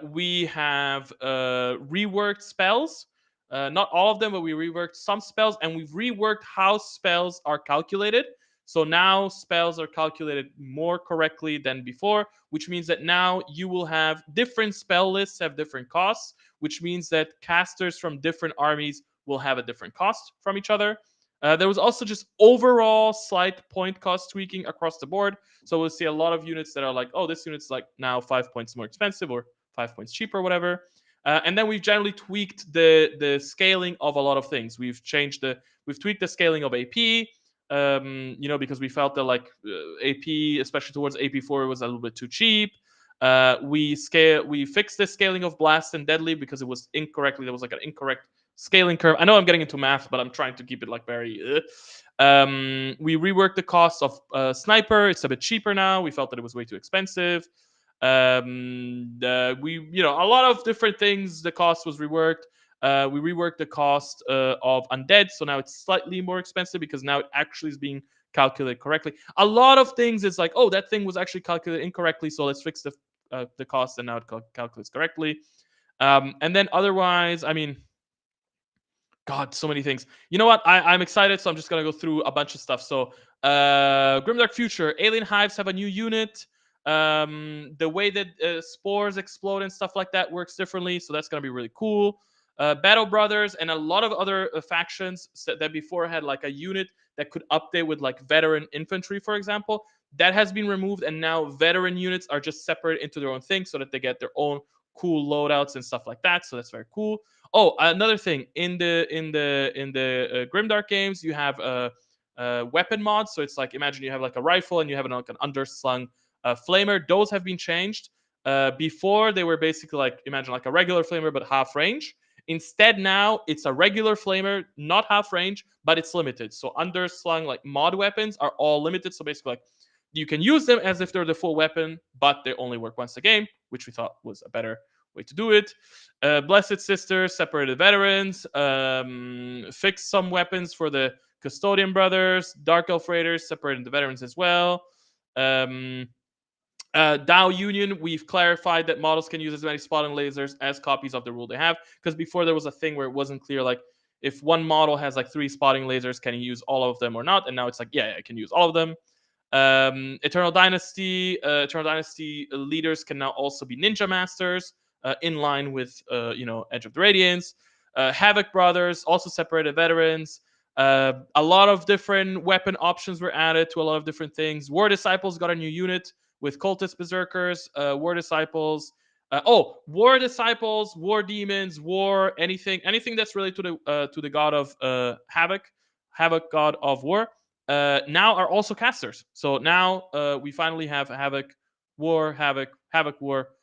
We have reworked spells. Not all of them, but we reworked some spells, and we've reworked how spells are calculated. So now spells are calculated more correctly than before, which means that now you will have different spell lists have different costs, which means that casters from different armies will have a different cost from each other. There was also just overall slight point cost tweaking across the board. So we'll see a lot of units that are like, oh, this unit's like now 5 points more expensive or 5 points cheaper, whatever. And then we've generally tweaked the scaling of a lot of things. We've tweaked the scaling of AP. Because we felt that like AP, especially towards AP4, was a little bit too cheap. We fixed the scaling of blast and deadly because it was incorrectly. There was like an incorrect scaling curve. I know I'm getting into math, but I'm trying to keep it like very. We reworked the cost of sniper. It's a bit cheaper now. We felt that it was way too expensive. We, a lot of different things. The cost was reworked. We reworked the cost of undead, so now it's slightly more expensive because now it actually is being calculated correctly. A lot of things is like, oh, that thing was actually calculated incorrectly, so let's fix the cost, and now it calculates correctly. And then otherwise, I mean, God, so many things. You know what? I'm excited, so I'm just gonna go through a bunch of stuff. So, Grimdark Future, alien hives have a new unit. The way that spores explode and stuff like that works differently, so that's gonna be really cool. Battle Brothers and a lot of other factions that before had like a unit that could update with like veteran infantry, for example. That has been removed, and now veteran units are just separate into their own thing, so that they get their own cool loadouts and stuff like that. So that's very cool. Oh, another thing in the Grimdark games, you have a weapon mods. So it's like, imagine you have like a rifle and you have like an underslung flamer. Those have been changed. Before they were basically like, imagine like a regular flamer but half range. Instead, now it's a regular flamer, not half range, but it's limited. So underslung like mod weapons are all limited. So basically, like, you can use them as if they're the full weapon, but they only work once a game, which we thought was a better way to do it. Blessed Sisters separated veterans, fixed some weapons for the Custodian Brothers, Dark Elf Raiders separated the veterans as well. Dow Union, we've clarified that models can use as many spotting lasers as copies of the rule they have, because before there was a thing where it wasn't clear, like, if one model has like 3 spotting lasers, can you use all of them or not? And now it's like, yeah, I can use all of them. Eternal Dynasty leaders can now also be ninja masters, in line with Edge of the Radiance. Havoc Brothers also separated veterans. A lot of different weapon options were added to a lot of different things. War Disciples got a new unit with cultist berserkers. War Disciples. War Disciples, War Demons, War anything that's related to the god of Havoc, god of war. Now are also casters. So now we finally have Havoc, War,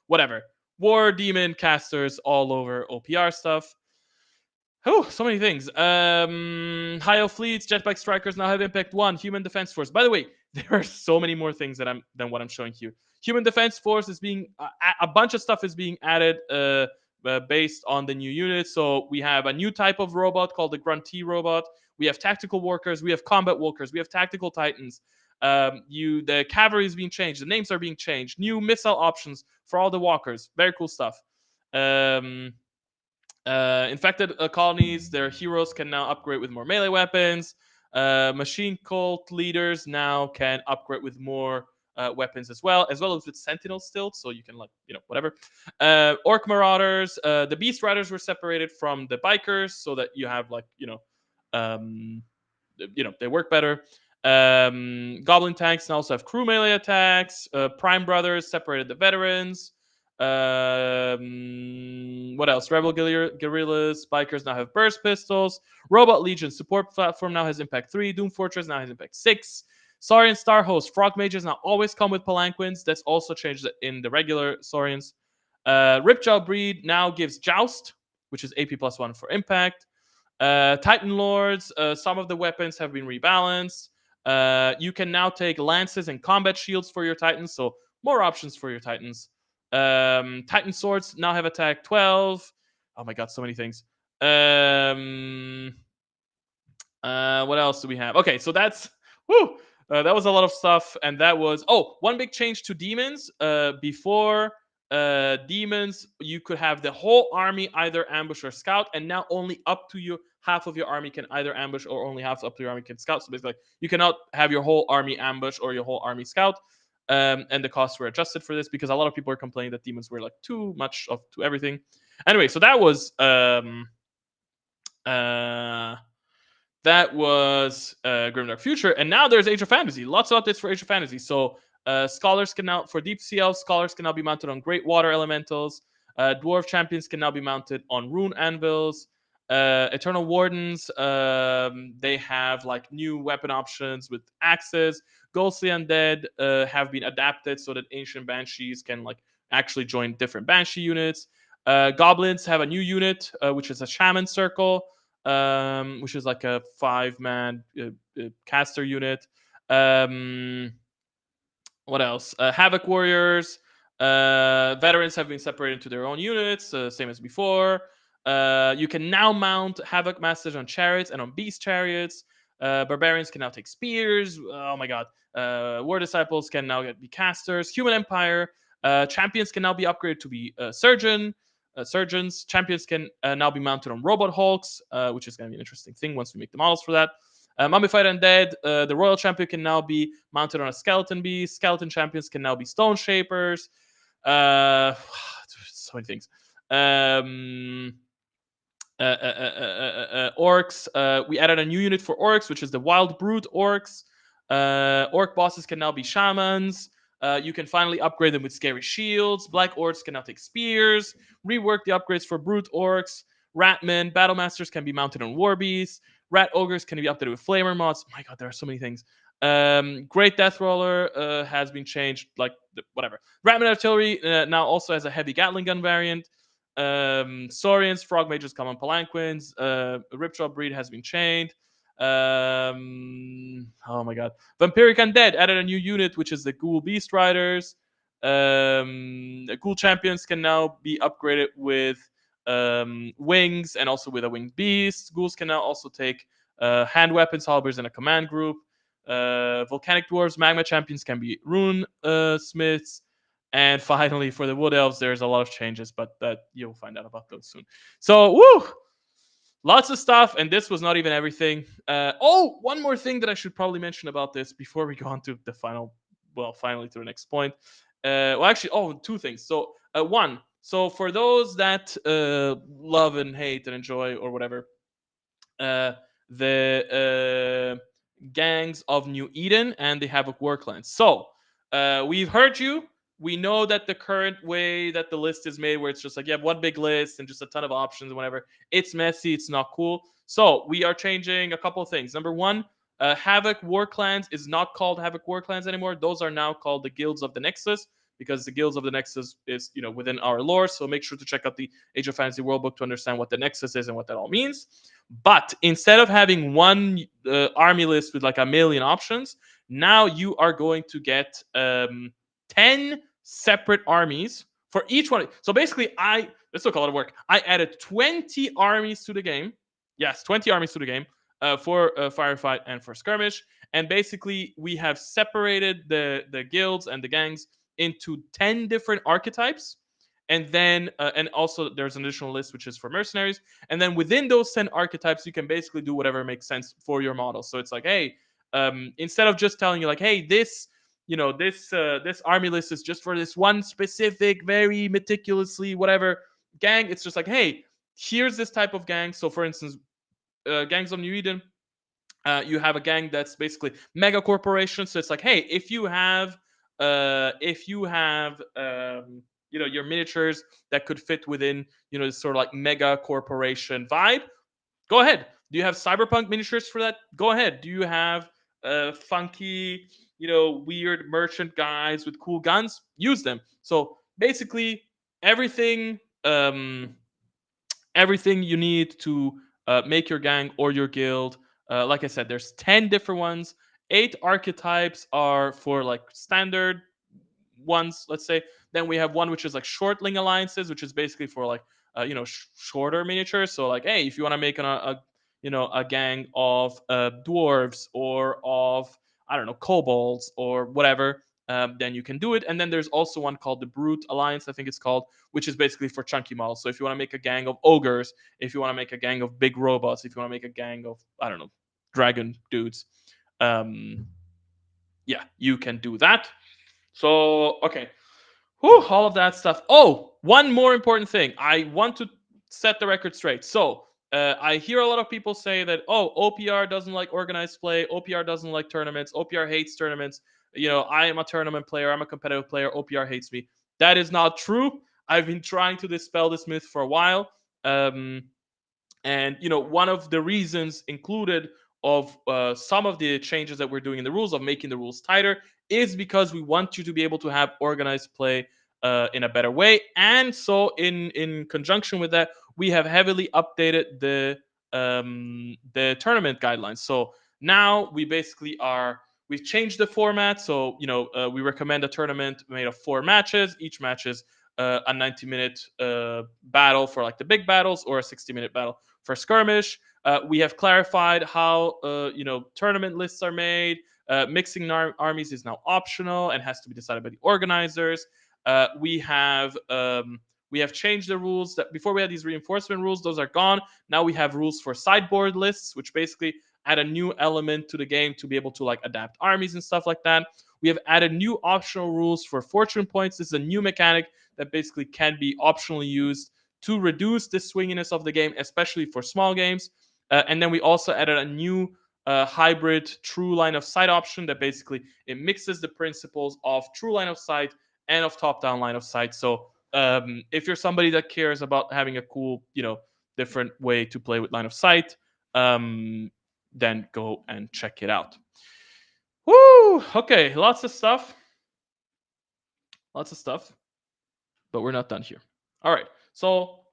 whatever. War Demon casters all over OPR stuff. Oh, so many things. High fleets, jetpack strikers now have impact 1. Human defense force. By the way, there are so many more things than what I'm showing you. Human defense force is being a bunch of stuff is being added based on the new units. So we have a new type of robot called the Grunty robot. We have tactical workers. We have combat walkers. We have tactical titans. The cavalry is being changed. The names are being changed. New missile options for all the walkers. Very cool stuff. Infected colonies, their heroes can now upgrade with more melee weapons. Machine cult leaders now can upgrade with more weapons as well as with sentinel still, so you can whatever. Orc marauders, the beast riders were separated from the bikers, so that you have um, they work better. Goblin tanks now also have crew melee attacks. Prime brothers separated the veterans. What else? Rebel guerrillas, bikers now have burst pistols. Robot Legion support platform now has impact 3. Doom Fortress now has impact 6. Saurian Star Host frog mages now always come with palanquins. That's also changed in the regular Saurians. Ripjaw breed now gives joust, which is AP +1 for impact. Titan Lords, some of the weapons have been rebalanced. You can now take lances and combat shields for your Titans, so more options for your Titans. Titan Swords now have attack 12. Oh my god, so many things. What else do we have? Okay, so that's that was a lot of stuff, and that was one big change to demons. Before demons, you could have the whole army either ambush or scout, and now only up to you half of your army can either ambush or only half up to your army can scout. So basically, like, you cannot have your whole army ambush or your whole army scout. And the costs were adjusted for this because a lot of people were complaining that demons were like too much to everything. Anyway, so that was Grimdark Future, and now there's Age of Fantasy. Lots of updates for Age of Fantasy. So scholars can now, for Deep Sea Elves, scholars can now be mounted on Great Water Elementals. Dwarf champions can now be mounted on Rune Anvils. Eternal Wardens, they have like new weapon options with axes. Ghostly Undead have been adapted so that Ancient Banshees can like actually join different Banshee units. Goblins have a new unit, which is a shaman circle, which is like a 5-man caster unit. Um, what else? Havoc warriors. Veterans have been separated into their own units, same as before. You can now mount Havoc masters on chariots and on beast chariots. Barbarians can now take spears. Oh my god. War disciples can now be casters. Human Empire. Champions can now be upgraded to be surgeons. Champions can now be mounted on robot hulks, which is going to be an interesting thing once we make the models for that. Mummified Undead, the Royal Champion can now be mounted on a Skeleton Beast. Skeleton Champions can now be Stone Shapers. So many things. Orcs. We added a new unit for orcs, which is the Wild Brute orcs. Orc bosses can now be shamans. You can finally upgrade them with scary shields. Black orcs can now take spears. Rework the upgrades for brute orcs. Ratmen, battle masters can be mounted on war beasts. Rat ogres can be updated with flamer mods. My god, there are so many things. Great Death Roller has been changed, like whatever. Ratman artillery now also has a heavy Gatling gun variant. Saurians, frog mages come on palanquins. Ripjaw breed has been chained. Oh my god. Vampiric Undead added a new unit, which is the Ghoul Beast Riders. Ghoul champions can now be upgraded with wings and also with a winged beast. Ghouls can now also take hand weapons, halberds, and a command group. Volcanic dwarves, magma champions can be rune smiths. And finally, for the wood elves, there's a lot of changes, but that you'll find out about those soon. So, woo! Lots of stuff, and this was not even everything. One more thing that I should probably mention about this before we go on to the finally to the next point. Two things. So, one, so for those that love and hate and enjoy or whatever, the gangs of New Eden and the Havoc War Clans. So, we've heard you. We know that the current way that the list is made, where it's just like you have one big list and just a ton of options and whatever, it's messy, it's not cool. So we are changing a couple of things. Number one, Havoc War Clans is not called Havoc War Clans anymore. Those are now called the Guilds of the Nexus, because the Guilds of the Nexus is, within our lore. So make sure to check out the Age of Fantasy World Book to understand what the Nexus is and what that all means. But instead of having one army list with like a million options, now you are going to get 10 separate armies for each one. So basically, this took a lot of work. I added 20 armies to the game. Yes, 20 armies to the game for Firefight and for Skirmish. And basically, we have separated the guilds and the gangs into 10 different archetypes. And then, and also there's an additional list which is for mercenaries. And then within those 10 archetypes, you can basically do whatever makes sense for your model. So it's like, hey, instead of just telling you like, hey, this army list is just for this one specific, very meticulously whatever gang, it's just like, hey, here's this type of gang. So for instance, gangs of New Eden, you have a gang that's basically mega corporation. So it's like, hey, if you have your miniatures that could fit within this sort of like mega corporation vibe, go ahead. Do you have cyberpunk miniatures for that? Go ahead. Do you have funky, weird merchant guys with cool guns? Use them. So basically, everything, everything you need to make your gang or your guild. Like I said, there's 10 different ones. 8 archetypes are for like standard ones, let's say. Then we have one which is like shortling alliances, which is basically for like shorter miniatures. So like, hey, if you want to make a gang of dwarves or of, I don't know, kobolds or whatever, then you can do it. And then there's also one called the Brute Alliance, I think it's called, which is basically for chunky models. So if you want to make a gang of ogres, if you want to make a gang of big robots, if you want to make a gang of, I don't know, dragon dudes, yeah, you can do that. So, okay. Whew, all of that stuff. Oh, one more important thing. I want to set the record straight. So, I hear a lot of people say that, OPR doesn't like organized play. OPR doesn't like tournaments. OPR hates tournaments. I am a tournament player. I'm a competitive player. OPR hates me. That is not true. I've been trying to dispel this myth for a while. And one of the reasons included of some of the changes that we're doing in the rules, of making the rules tighter, is because we want you to be able to have organized play in a better way. And so in conjunction with that, we have heavily updated the tournament guidelines. So now we've changed the format. So we recommend a tournament made of 4 matches. Each match is a 90-minute battle for like the big battles, or a 60-minute battle for skirmish. We have clarified how tournament lists are made. Mixing armies is now optional and has to be decided by the organizers. We have changed the rules. That before we had these reinforcement rules, those are gone. Now we have rules for sideboard lists, which basically add a new element to the game to be able to like adapt armies and stuff like that. We have added new optional rules for fortune points. This is a new mechanic that basically can be optionally used to reduce the swinginess of the game, especially for small games. And then we also added a new hybrid true line of sight option that basically it mixes the principles of true line of sight and of top-down line of sight. So if you're somebody that cares about having a cool, different way to play with line of sight, then go and check it out. Woo! Okay, lots of stuff. But we're not done here. All right, so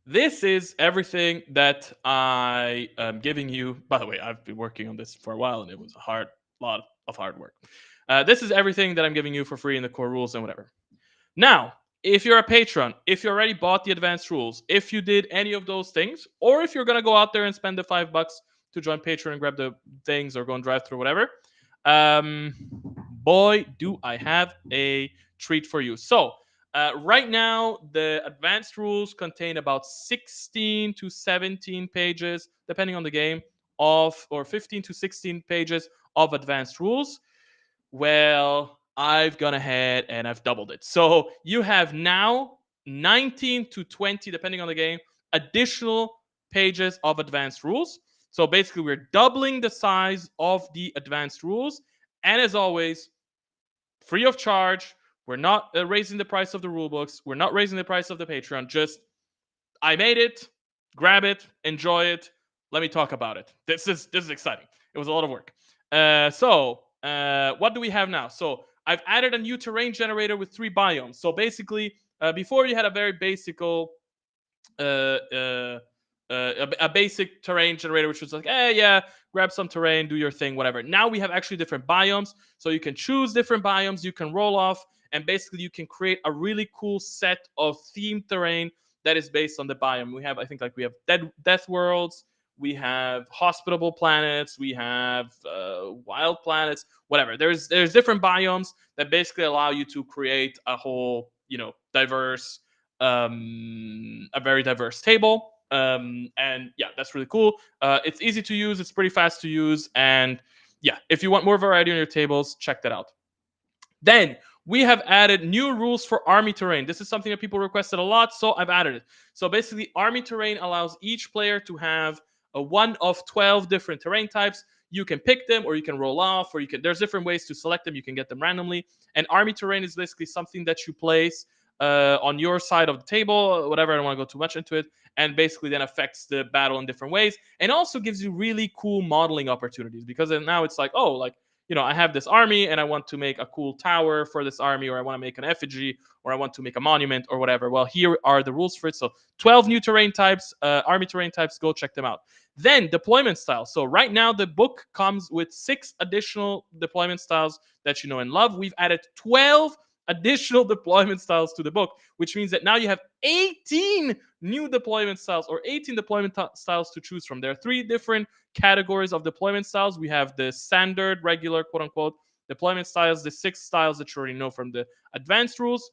this is everything that I am giving you. By the way, I've been working on this for a while, and it was a lot of hard work. This is everything that I'm giving you for free in the core rules and whatever. Now, if you're a patron, if you already bought the advanced rules, if you did any of those things, or if you're gonna go out there and spend the $5 to join Patreon and grab the things, or go and drive through whatever, boy, do I have a treat for you. So, right now, the advanced rules contain about 16 to 17 pages, depending on the game, or 15 to 16 pages of advanced rules. Well, I've gone ahead and I've doubled it. So you have now 19 to 20, depending on the game, additional pages of advanced rules. So basically, we're doubling the size of the advanced rules. And as always, free of charge. We're not raising the price of the rule books. We're not raising the price of the Patreon. Just, I made it. Grab it. Enjoy it. Let me talk about it. This is exciting. It was a lot of work. What do we have now? So I've added a new terrain generator with 3 biomes. So basically, before you had a very uh, uh, a basic terrain generator, which was like, yeah, grab some terrain, do your thing, whatever. Now we have actually different biomes, so you can choose different biomes, you can roll off, and basically you can create a really cool set of themed terrain that is based on the biome. We have, I think, like we have death worlds, we have hospitable planets, we have wild planets, whatever. There's different biomes that basically allow you to create a whole, diverse a very diverse table. And yeah, that's really cool. It's easy to use, it's pretty fast to use, and yeah, if you want more variety on your tables, check that out. Then we have added new rules for army terrain. This is something that people requested a lot, so I've added it. So basically, army terrain allows each player to have a one of 12 different terrain types. You can pick them, or you can roll off, or there's different ways to select them. You can get them randomly. And army terrain is basically something that you place on your side of the table, whatever. I don't want to go too much into it, and basically then affects the battle in different ways, and also gives you really cool modeling opportunities, because then now it's like, oh, like, I have this army and I want to make a cool tower for this army, or I want to make an effigy, or I want to make a monument, or whatever. Well, here are the rules for it. So 12 new terrain types, army terrain types. Go check them out. Then deployment styles. So right now the book comes with 6 additional deployment styles that you know and love. We've added 12 additional deployment styles to the book, which means that now you have 18 new deployment styles, or 18 deployment styles to choose from. There are 3 different categories of deployment styles. We have the standard, regular, quote unquote, deployment styles, the 6 styles that you already know from the advanced rules.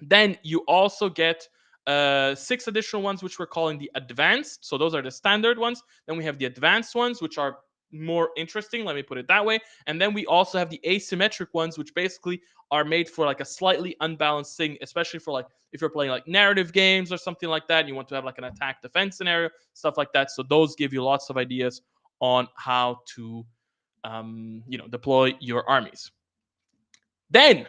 Then you also get 6 additional ones, which we're calling the advanced. So those are the standard ones. Then we have the advanced ones, which are more interesting, let me put it that way. And then we also have the asymmetric ones, which basically are made for like a slightly unbalanced thing, especially for like if you're playing like narrative games or something like that, and you want to have like an attack defense scenario, stuff like that. So those give you lots of ideas on how to deploy your armies. Then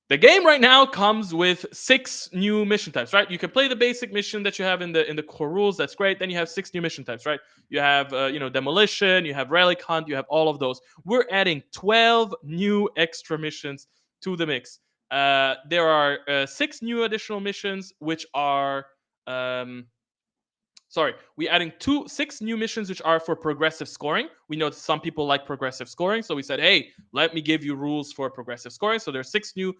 the game right now comes with 6 new mission types, right? You can play the basic mission that you have in the core rules. That's great. Then you have 6 new mission types, right? You have demolition, you have relic hunt, you have all of those. We're adding 12 new extra missions to the mix. There are 6 new additional missions, which are um, we're adding 6 new missions which are for progressive scoring. We know some people like progressive scoring, so we said, hey, let me give you rules for progressive scoring. So there's 6 new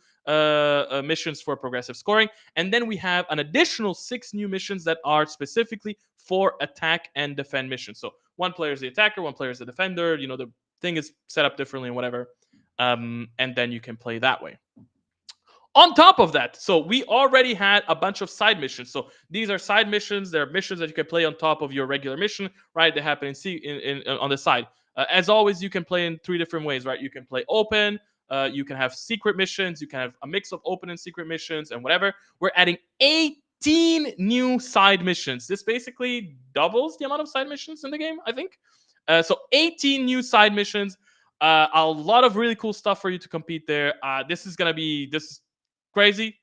missions for progressive scoring, and then we have an additional 6 new missions that are specifically for attack and defend missions. So one player is the attacker, one player is the defender. The thing is set up differently and whatever, and then you can play that way. On top of that, so we already had a bunch of side missions. So these are side missions. They're missions that you can play on top of your regular mission, right? They happen on the side. As always, you can play in 3 different ways, right? You can play open. You can have secret missions. You can have a mix of open and secret missions and whatever. We're adding 18 new side missions. This basically doubles the amount of side missions in the game, I think. So 18 new side missions. A lot of really cool stuff for you to compete there. This is crazy.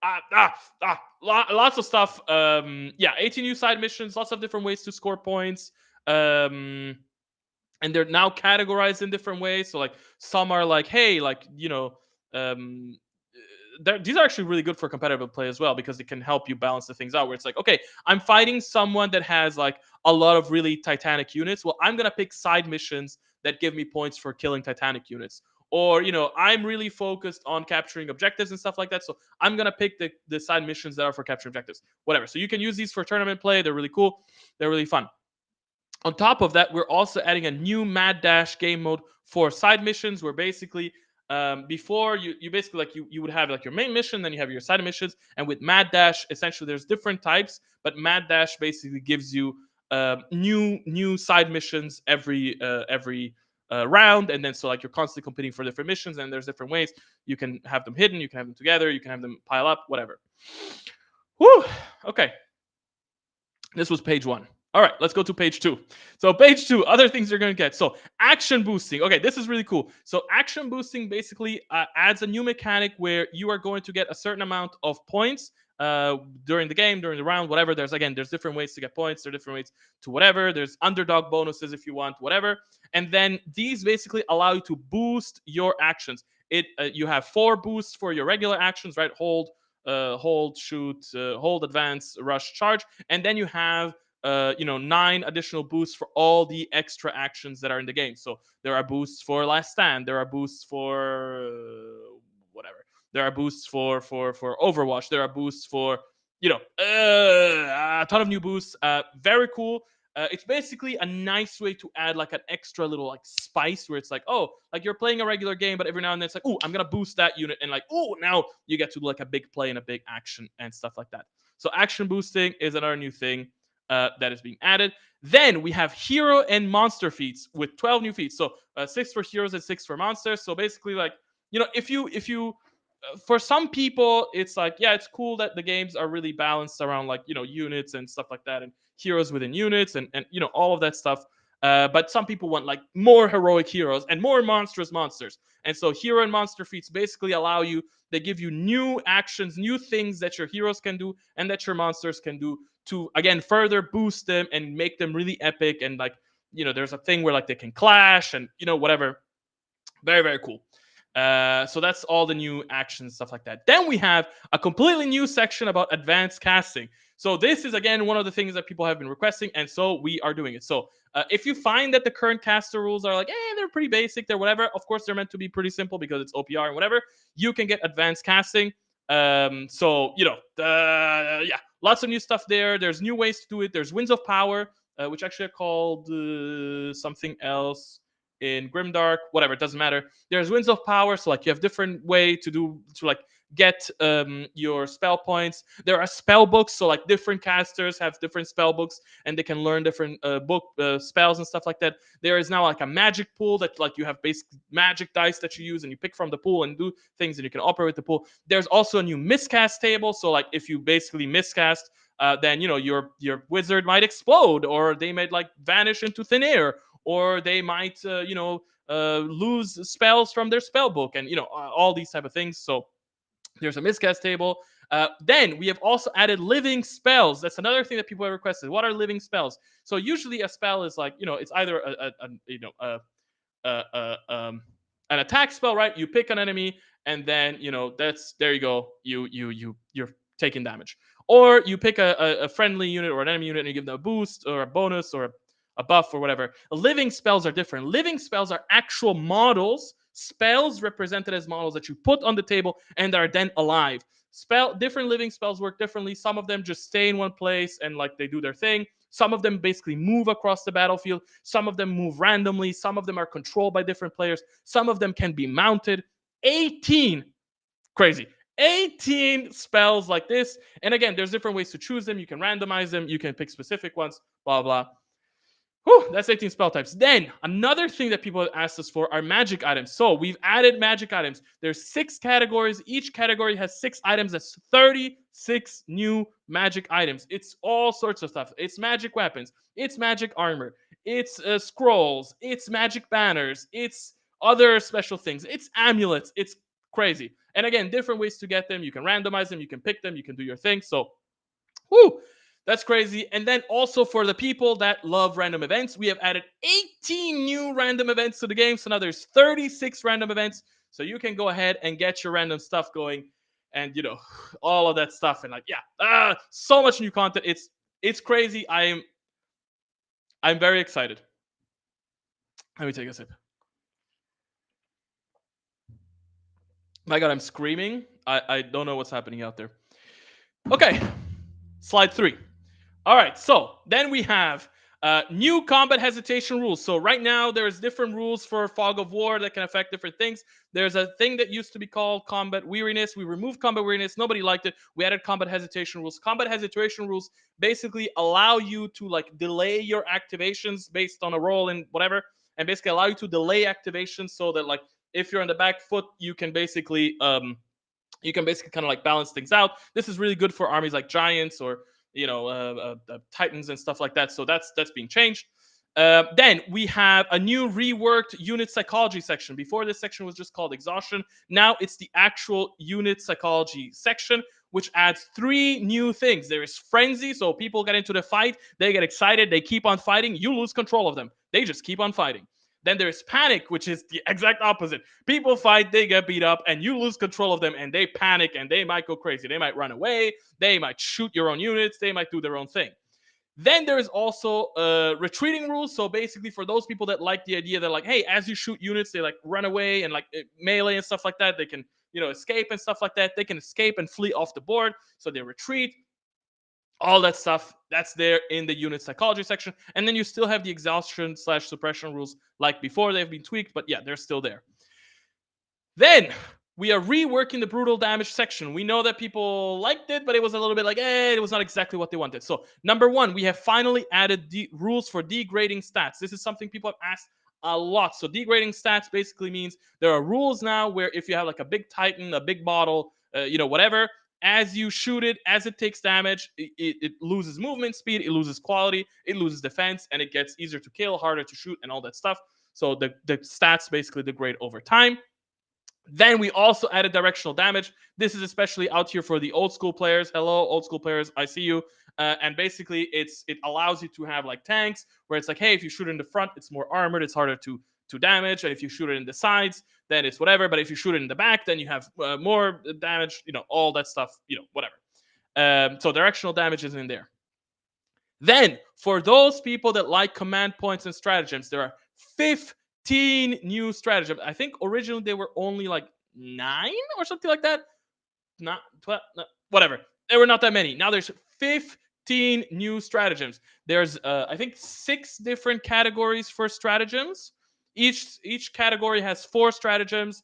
Uh, lots of stuff. Yeah, 18 new side missions, lots of different ways to score points. And they're now categorized in different ways. So like some are like, hey, like um, these are actually really good for competitive play as well, because it can help you balance the things out. Where it's like, okay, I'm fighting someone that has like a lot of really Titanic units. Well, I'm gonna pick side missions that give me points for killing Titanic units. Or I'm really focused on capturing objectives and stuff like that. So I'm gonna pick the side missions that are for capturing objectives. Whatever. So you can use these for tournament play. They're really cool. They're really fun. On top of that, we're also adding a new Mad Dash game mode for side missions, where basically before you basically like you would have like your main mission, then you have your side missions, and with Mad Dash, essentially there's different types, but Mad Dash basically gives you new side missions every round, and then so like you're constantly competing for different missions, and there's different ways you can have them hidden, you can have them together, you can have them pile up, whatever. Whew. Okay, this was page 1. All right, let's go to page 2. So page 2, other things you're going to get. So action boosting. Okay, this is really cool. So action boosting basically adds a new mechanic where you are going to get a certain amount of points during the game, during the round, whatever. There's different ways to get points. There are different ways to whatever. There's underdog bonuses if you want, whatever. And then these basically allow you to boost your actions. You have 4 boosts for your regular actions, right? Hold, shoot, hold, advance, rush, charge, and then you have 9 additional boosts for all the extra actions that are in the game. So there are boosts for last stand, there are boosts for whatever, there are boosts for Overwatch, there are boosts for a ton of new boosts. Very cool. It's basically a nice way to add like an extra little like spice, where it's like, oh, like you're playing a regular game, but every now and then it's like, oh, I'm gonna boost that unit, and like, oh, now you get to do like a big play and a big action and stuff like that. So action boosting is another new thing that is being added. Then we have hero and monster feats with 12 new feats. So 6 for heroes and 6 for monsters. So basically, like, if you for some people, it's like, yeah, it's cool that the games are really balanced around like units and stuff like that, and heroes within units, and all of that stuff. But some people want like more heroic heroes and more monstrous monsters. And so hero and monster feats basically allow you. They give you new actions, new things that your heroes can do and that your monsters can do to again further boost them and make them really epic. And like there's a thing where like they can clash and whatever. Very, very cool. So that's all the new actions, stuff like that. Then we have a completely new section about advanced casting. So this is again one of the things that people have been requesting, and so we are doing it. So if you find that the current caster rules are like, they're pretty basic, they're whatever. Of course, they're meant to be pretty simple because it's OPR and whatever. You can get advanced casting. So yeah, lots of new stuff there. There's new ways to do it. There's winds of power, which actually are called something else in Grimdark, whatever, it doesn't matter. There's winds of power, so like you have different way to like get your spell points. There are spell books, so like different casters have different spell books and they can learn different spells and stuff like that. There is now like a magic pool that like you have basic magic dice that you use and you pick from the pool and do things and you can operate the pool. There's also a new miscast table, so like if you basically miscast, then your wizard might explode, or they might like vanish into thin air, or they might lose spells from their spell book, and all these type of things. So there's a miscast table. Then we have also added living spells. That's another thing that people have requested. What are living spells? So usually a spell is like it's either a an attack spell, right? You pick an enemy, and then there you go. You're taking damage. Or you pick a friendly unit or an enemy unit, and you give them a boost or a bonus or a buff or whatever. Living spells are different. Living spells are actual models, spells represented as models that you put on the table and are then alive. Different living spells work differently. Some of them just stay in one place and like they do their thing. Some of them basically move across the battlefield. Some of them move randomly. Some of them are controlled by different players. Some of them can be mounted. 18 crazy 18 spells like this. And again, there's different ways to choose them. You can randomize them. You can pick specific ones. Blah blah. Whew, that's 18 spell types. Then another thing that people have asked us for are magic items. So we've added magic items. There's 6 categories. Each category has 6 items. That's 36 new magic items. It's all sorts of stuff. It's magic weapons. It's magic armor. It's scrolls. It's magic banners. It's other special things. It's amulets. It's crazy. And again, different ways to get them. You can randomize them. You can pick them. You can do your thing. So, whoo, that's crazy. And then also for the people that love random events, we have added 18 new random events to the game. So now there's 36 random events. So you can go ahead and get your random stuff going and all of that stuff. And like, yeah, so much new content. It's crazy. I'm very excited. Let me take a sip. My God, I'm screaming. I don't know what's happening out there. Okay, slide 3. All right, so then we have new combat hesitation rules. So right now there's different rules for Fog of War that can affect different things. There's a thing that used to be called combat weariness. We removed combat weariness. Nobody liked it. We added combat hesitation rules. Combat hesitation rules basically allow you to like delay your activations based on a roll and whatever, and basically allow you to delay activations so that like if you're on the back foot, you can basically kind of like balance things out. This is really good for armies like giants or titans and stuff like that. So that's being changed. Then we have a new reworked unit psychology section. Before, this section was just called exhaustion. Now it's the actual unit psychology section, which adds 3 new things. There is frenzy, so people get into the fight, they get excited, they keep on fighting, you lose control of them. They just keep on fighting. Then there's panic, which is the exact opposite. People fight, they get beat up, and you lose control of them, and they panic, and they might go crazy. They might run away, they might shoot your own units, they might do their own thing. Then there's also retreating rules. So basically, for those people that like the idea that like, hey, as you shoot units, they like run away and like melee and stuff like that. They can escape and stuff like that. They can escape and flee off the board, so they retreat. All that stuff that's there in the unit psychology section. And then you still have the exhaustion / suppression rules like before. They've been tweaked, but yeah, they're still there. Then we are reworking the brutal damage section. We know that people liked it, but it was a little bit like, it was not exactly what they wanted. So number 1, we have finally added rules for degrading stats. This is something people have asked a lot. So degrading stats basically means there are rules now where if you have like a big titan, a big model, whatever, as you shoot it, as it takes damage, it loses movement speed, it loses quality, it loses defense, and it gets easier to kill, harder to shoot, and all that stuff. So the stats basically degrade over time. Then we also added directional damage. This is especially out here for the old school players. Hello, old school players, I see you. And basically, it allows you to have like tanks where it's like, hey, if you shoot in the front, it's more armored, it's harder to damage, and if you shoot it in the sides, then it's whatever. But if you shoot it in the back, then you have more damage. All that stuff. Whatever. So directional damage is in there. Then for those people that like command points and stratagems, there are 15 new stratagems. I think originally they were only like 9 or something like that. Not 12, no, whatever. There were not that many. Now there's 15 new stratagems. There's I think 6 different categories for stratagems. Each category has 4 stratagems.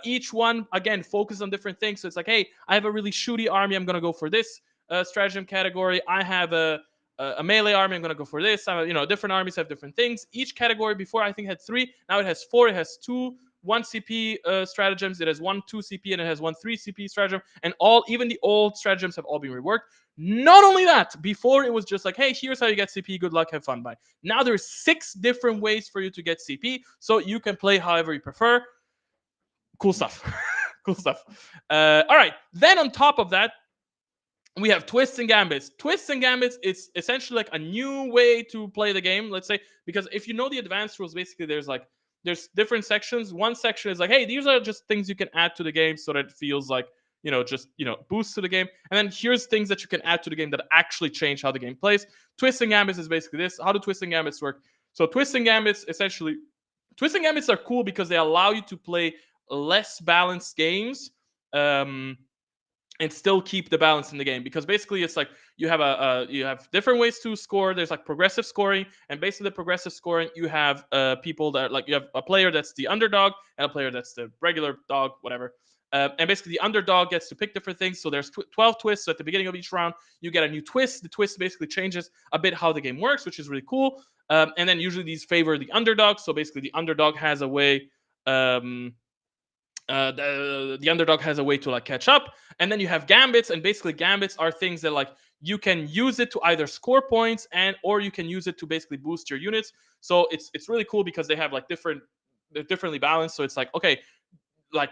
Each one again focused on different things. So it's like, hey, I have a really shooty army. I'm gonna go for this stratagem category. I have a melee army. I'm gonna go for this. Different armies have different things. Each category before I think had 3. Now it has 4. It has 2 1 CP stratagems. It has 1 2 CP and it has 1 3 CP stratagem. And even the old stratagems have all been reworked. Not only that, before it was just like, hey, here's how you get CP. Good luck, have fun, bye. Now there's 6 different ways for you to get CP, so you can play however you prefer. Cool stuff. Cool stuff. All right. Then on top of that, we have twists and gambits. Twists and gambits, it's essentially like a new way to play the game, let's say, because if you know the advanced rules, basically there's like there's different sections. One section is like, hey, these are just things you can add to the game so that it feels like, just boost to the game. And then here's things that you can add to the game that actually change how the game plays. Twisting gambits is basically this. How do twisting gambits work? So twisting gambits essentially, twisting gambits are cool because they allow you to play less balanced games. And still keep the balance in the game, because basically it's like you have different ways to score. There's like progressive scoring, and basically the progressive scoring, you have people that, like, you have a player that's the underdog and a player that's the regular dog, whatever. And basically the underdog gets to pick different things. So there's 12 twists. So at the beginning of each round you get a new twist. The twist basically changes a bit how the game works, which is really cool. And then usually these favor the underdog. So basically the underdog has a way um, the underdog has a way to like catch up. And then you have gambits, and basically gambits are things that, like, you can use it to either score points, and or you can use it to basically boost your units. So it's really cool because they have like they're differently balanced. So it's like, okay, like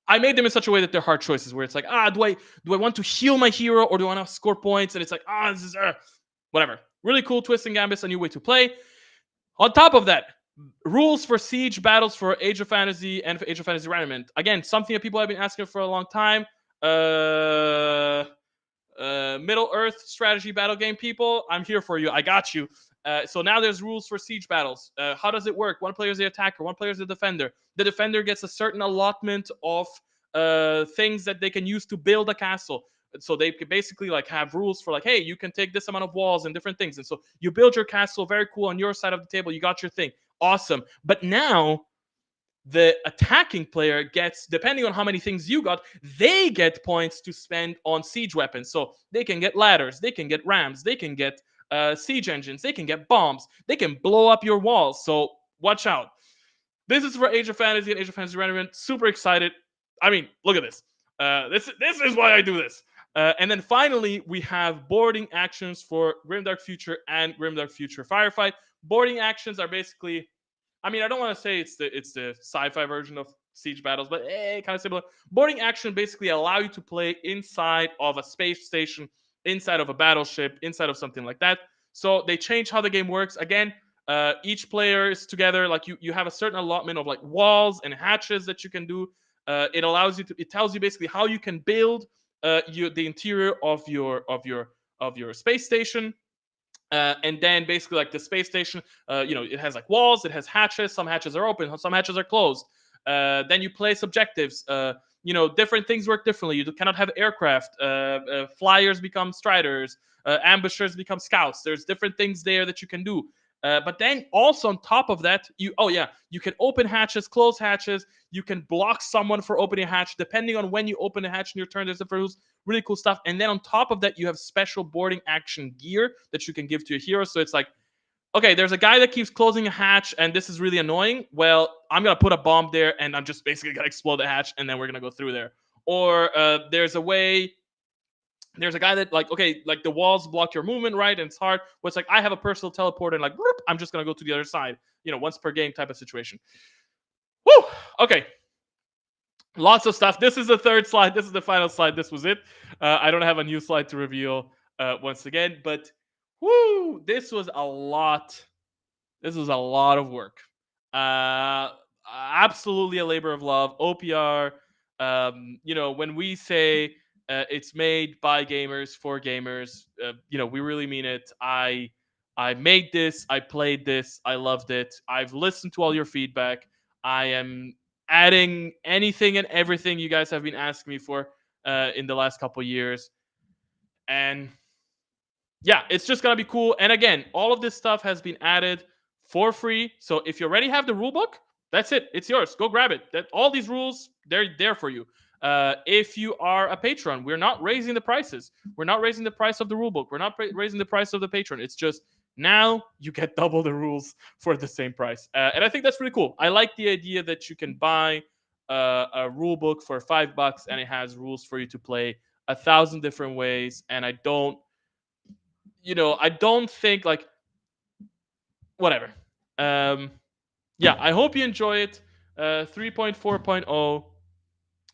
I made them in such a way that they're hard choices, where it's like, do I want to heal my hero, or do I want to score points? And it's like, this is whatever. Really cool twisting gambits, a new way to play. On top of that, rules for siege battles for Age of Fantasy and for Age of Fantasy Random. Again, something that people have been asking for a long time. Middle Earth strategy battle game people, I'm here for you. I got you. So now there's rules for siege battles. How does it work? One player is the attacker, one player is the defender. The defender gets a certain allotment of things that they can use to build a castle. So they could basically like have rules for like, hey, you can take this amount of walls and different things. And so you build your castle, very cool, on your side of the table. You got your thing. Awesome. But now the attacking player gets, depending on how many things you got, they get points to spend on siege weapons. So they can get ladders, they can get rams, they can get siege engines, they can get bombs, they can blow up your walls. So watch out. This is for Age of Fantasy and Age of Fantasy Random. Super excited. I mean, look at this. This is why I do this. And then finally, we have boarding actions for Grimdark Future and Grimdark Future Firefight. Boarding actions are basically, I mean, I don't want to say it's the sci-fi version of siege battles, but kind of similar. Boarding action basically allow you to play inside of a space station, inside of a battleship, inside of something like that. So they change how the game works. Again, each player is together. Like you have a certain allotment of like walls and hatches that you can do. It allows you to. It tells you basically how you can build the interior of your space station. And then basically like the space station, it has like walls, it has hatches. Some hatches are open, some hatches are closed. Then you place objectives. Different things work differently. You cannot have aircraft. Flyers become striders. Ambushers become scouts. There's different things there that you can do. But then also on top of that, you can open hatches, close hatches. You can block someone for opening a hatch. Depending on when you open a hatch in your turn, there's different rules. Really cool stuff. And then on top of that, you have special boarding action gear that you can give to your hero. So it's like, okay, there's a guy that keeps closing a hatch, and this is really annoying. Well, I'm gonna put a bomb there, and I'm just basically gonna explode the hatch, and then we're gonna go through there. Or there's a guy that, like, okay, like the walls block your movement, right? And it's hard. But it's like, I have a personal teleport, and like, I'm just gonna go to the other side. Once per game type of situation. Woo. Okay. Lots of stuff. This is the third slide. This is the final slide. This was it. I don't have a new slide to reveal once again, but whoo, this was a lot. This was a lot of work. Absolutely a labor of love. OPR. When we say it's made by gamers for gamers, we really mean it. I made this. I played this. I loved it. I've listened to all your feedback. I am adding anything and everything you guys have been asking me for in the last couple years. And yeah, it's just gonna be cool. And again, all of this stuff has been added for free. So if you already have the rulebook, that's it. It's yours. Go grab it. All these rules, they're there for you. If you are a patron, we're not raising the prices. We're not raising the price of the rulebook. We're not raising the price of the patron. It's just now you get double the rules for the same price. And I think that's really cool. I like the idea that you can buy a rulebook for $5 and it has rules for you to play 1,000 different ways. And I don't think like whatever. Yeah, I hope you enjoy it. 3.4.0.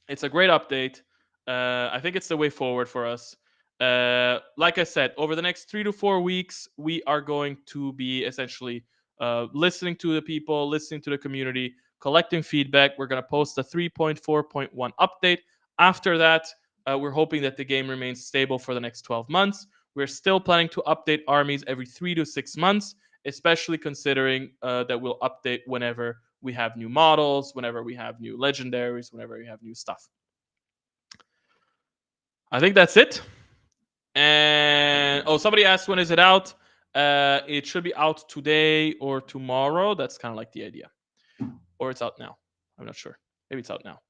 It's a great update. I think it's the way forward for us. Like I said, over the next 3 to 4 weeks, we are going to be essentially listening to the people, listening to the community, collecting feedback. We're going to post a 3.4.1 update. After that, we're hoping that the game remains stable for the next 12 months. We're still planning to update armies every 3 to 6 months, especially considering that we'll update whenever we have new models, whenever we have new legendaries, whenever we have new stuff. I think that's it. And somebody asked when is it out? It should be out today or tomorrow. That's kind of like the idea. Or it's out now. I'm not sure. Maybe it's out now.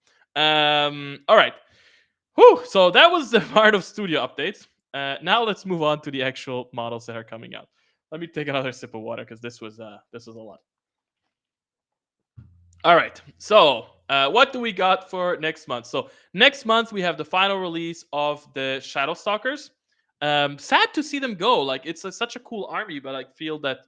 All right. Whew, so that was the part of studio updates. Now let's move on to the actual models that are coming out. Let me take another sip of water because this was a lot. All right. So what do we got for next month? So next month we have the final release of the Shadow Stalkers. Sad to see them go. Like it's such a cool army, but I feel that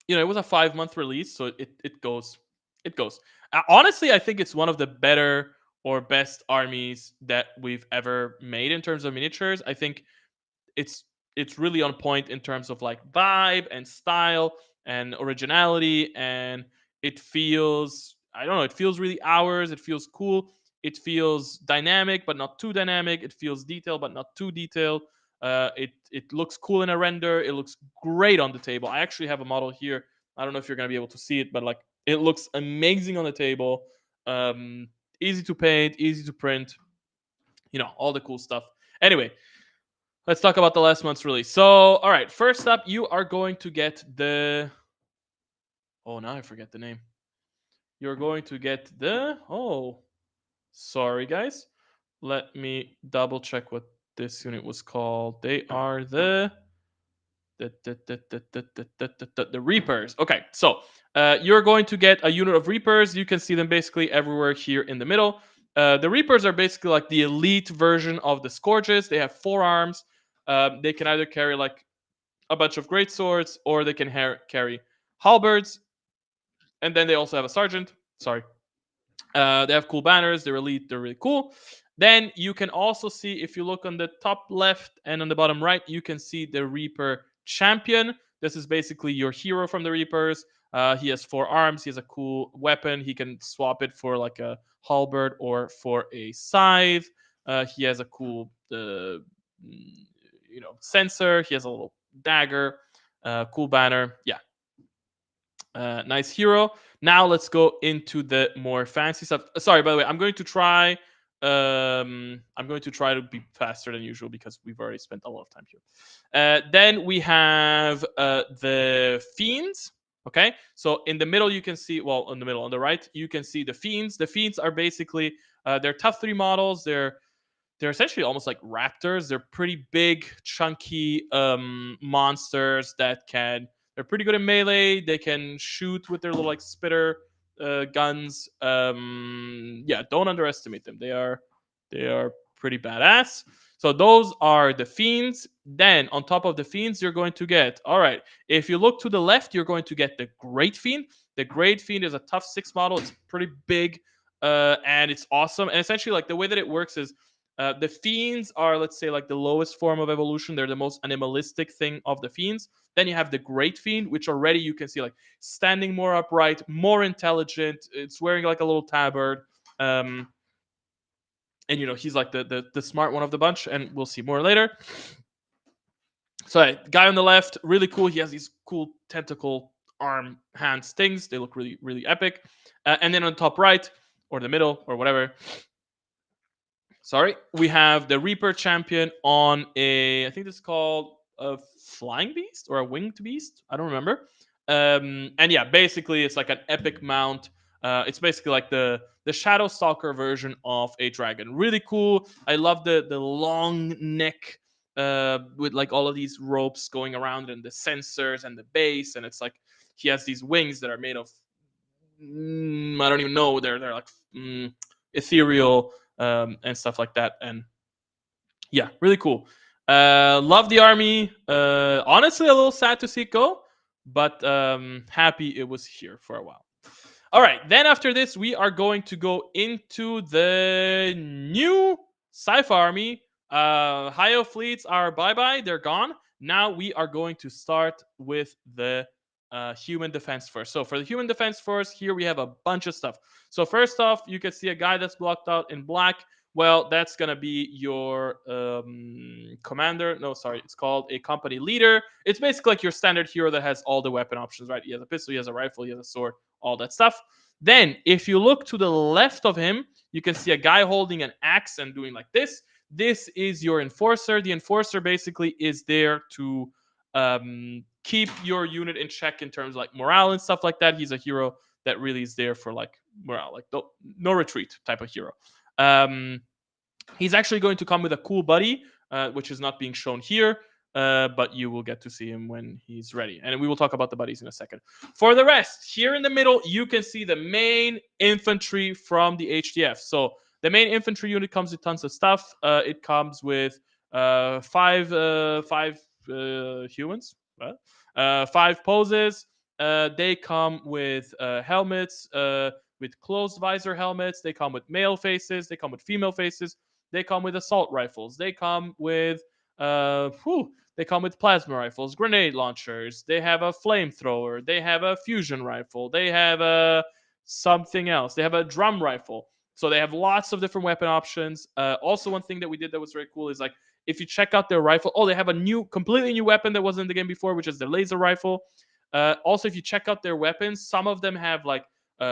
it was a 5-month release, so it goes. It goes. Honestly, I think it's one of the better or best armies that we've ever made in terms of miniatures. I think it's it's really on point in terms of like vibe and style and originality, and it feels, I don't know, it feels really ours. It feels cool. It feels dynamic but not too dynamic. It feels detailed but not too detailed. It looks cool in a render. It looks great on the table. I actually have a model here. I don't know if you're gonna be able to see it, but like it looks amazing on the table. Easy to paint, easy to print. All the cool stuff. Anyway, let's talk about the last month's release. So, all right, first up, you are going to get the. Oh, now I forget the name. You're going to get the. Oh, sorry, guys. Let me double check what this unit was called. They are the Reapers. Okay, so you're going to get a unit of Reapers. You can see them basically everywhere here in the middle. The Reapers are basically like the elite version of the Scourges. They have 4 arms. They can either carry like a bunch of great swords or they can carry halberds. And then they also have a sergeant. Sorry. They have cool banners. They're elite. They're really cool. Then you can also see, if you look on the top left and on the bottom right, you can see the Reaper champion. This is basically your hero from the Reapers. He has 4 arms. He has a cool weapon. He can swap it for like a halberd or for a scythe. He has a cool, sensor. He has a little dagger. Cool banner. Yeah, nice hero. Now let's go into the more fancy stuff. Sorry, by the way, I'm going to try. I'm going to try to be faster than usual because we've already spent a lot of time here. Then we have the fiends. Okay, so in the middle you can see, well, in the middle on the right you can see the fiends. The fiends are basically they're tough 3 models. They're essentially almost like raptors. They're pretty big, chunky monsters that they're pretty good in melee. They can shoot with their little like spitter guns. Yeah, don't underestimate them. They are pretty badass. So those are the fiends. Then on top of the fiends, you're going to get, all right, if you look to the left, you're going to get the Great Fiend. The Great Fiend is a tough 6 model. It's pretty big and it's awesome. And essentially, like the way that it works is the fiends are, let's say, like the lowest form of evolution. They're the most animalistic thing of the fiends. Then you have the Great Fiend, which already you can see like standing more upright, more intelligent. It's wearing like a little tabard. And he's like the smart one of the bunch, and we'll see more later. So guy on the left, really cool. He has these cool tentacle arm hand things. They look really, really epic. And then on top right, or the middle, or whatever, we have the Reaper champion on I think this is called a flying beast or a winged beast. I don't remember. And yeah, basically it's like an epic mount. It's basically like the Shadow Stalker version of a dragon. Really cool. I love the long neck with like all of these ropes going around and the sensors and the base, and it's like he has these wings that are made of I don't even know. They're like ethereal and stuff like that. And yeah, really cool. Love the army. Honestly, a little sad to see it go, but happy it was here for a while. All right, then after this, we are going to go into the new sci-fi army. Hio fleets are bye-bye. They're gone. Now we are going to start with the human defense first. So for the human defense first, here we have a bunch of stuff. So first off, you can see a guy that's blocked out in black. Well, that's gonna be your commander. No, sorry, it's called a company leader. It's basically like your standard hero that has all the weapon options, right? He has a pistol, he has a rifle, he has a sword, all that stuff. Then, if you look to the left of him, you can see a guy holding an axe and doing like this. This is your enforcer. The enforcer basically is there to keep your unit in check in terms of like morale and stuff like that. He's a hero that really is there for like morale, like no retreat type of hero. Um, he's actually going to come with a cool buddy, which is not being shown here, but you will get to see him when he's ready. And we will talk about the buddies in a second. For the rest, here in the middle, you can see the main infantry from the HDF. So the main infantry unit comes with tons of stuff. It comes with five humans, five poses. They come with helmets, with closed visor helmets. They come with male faces. They come with female faces. They come with assault rifles. They come with they come with plasma rifles, grenade launchers. They have a flamethrower. They have a fusion rifle. They have a something else. They have a drum rifle. So they have lots of different weapon options. Also, one thing that we did that was very cool is like if you check out their rifle, oh, they have a completely new weapon that wasn't in the game before, which is their laser rifle. Also, if you check out their weapons, some of them have like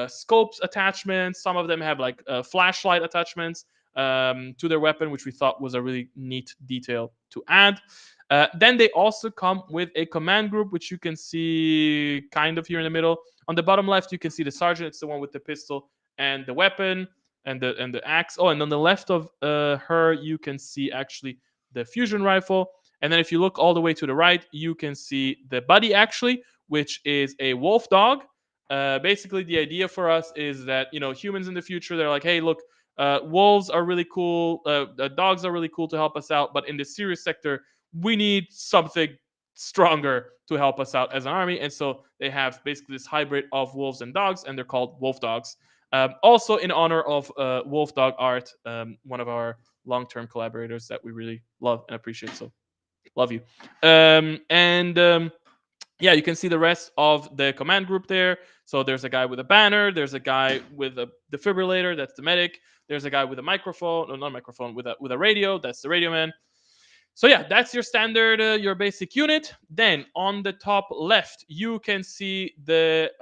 scopes attachments. Some of them have like flashlight attachments to their weapon, which we thought was a really neat detail to add. Then they also come with a command group, which you can see kind of here in the middle. On the bottom left, you can see the sergeant. It's the one with the pistol and the weapon and the axe. Oh, and on the left of her, you can see actually the fusion rifle. And then if you look all the way to the right, you can see the buddy actually, which is a wolf dog. Basically, the idea for us is that humans in the future, they're like, hey, look, wolves are really cool. Dogs are really cool to help us out. But in the serious sector, we need something stronger to help us out as an army. And so they have basically this hybrid of wolves and dogs, and they're called wolf dogs. Also, in honor of Wolf Dog Art, one of our long-term collaborators that we really love and appreciate. So, love you. Yeah, you can see the rest of the command group there. So there's a guy with a banner. There's a guy with a defibrillator. That's the medic. There's a guy with a microphone. No, not a microphone. With a radio. That's the radio man. So yeah, that's your standard, your basic unit. Then on the top left, you can see the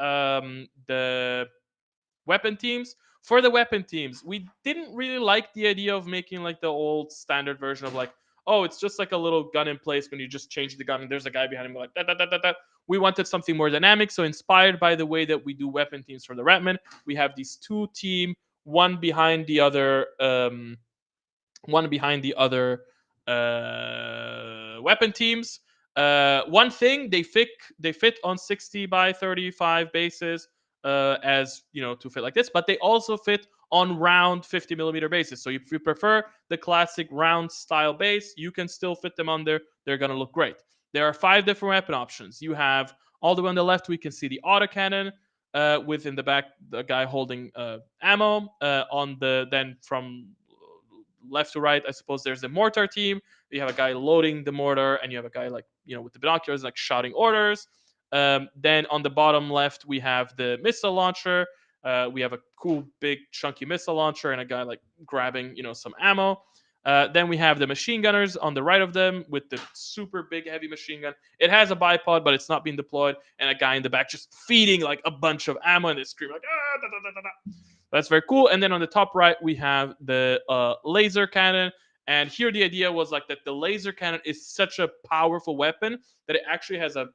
weapon teams. For the weapon teams, we didn't really like the idea of making like the old standard version of like, oh, it's just like a little gun in place when you just change the gun and there's a guy behind him like that, that, that, that, that. We wanted something more dynamic. So inspired by the way that we do weapon teams for the Ratman, we have these two team, one behind the other, weapon teams. One thing they fit on 60 by 35 bases, as to fit like this, but they also fit on round 50 millimeter bases. So if you prefer the classic round style base, you can still fit them on there. They're gonna look great. There are 5 different weapon options. You have all the way on the left. We can see the autocannon. Within the back, the guy holding ammo. Then from left to right, I suppose there's the mortar team. You have a guy loading the mortar, and you have a guy like with the binoculars, like shouting orders. Then on the bottom left, we have the missile launcher. We have a cool big chunky missile launcher and a guy like grabbing some ammo. Then we have the machine gunners on the right of them with the super big heavy machine gun. It has a bipod, but it's not being deployed, and a guy in the back just feeding like a bunch of ammo, and they scream like ah, da, da, da, da, da. That's very cool. And then on the top right, we have the laser cannon. And here the idea was like that the laser cannon is such a powerful weapon that it actually has an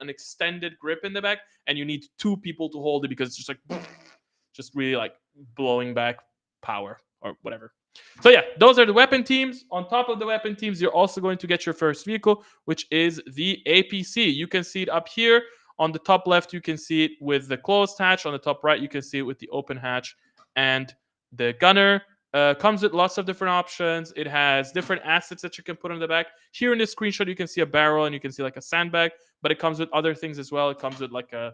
extended grip in the back, and you need 2 people to hold it because it's just like just really like blowing back power or whatever. So yeah, those are the weapon teams. On top of the weapon teams, you're also going to get your first vehicle, which is the APC. You can see it up here. On the top left, you can see it with the closed hatch. On the top right, you can see it with the open hatch. And the gunner comes with lots of different options. It has different assets that you can put on the back. Here in this screenshot, you can see a barrel and you can see like a sandbag, but it comes with other things as well. It comes with like an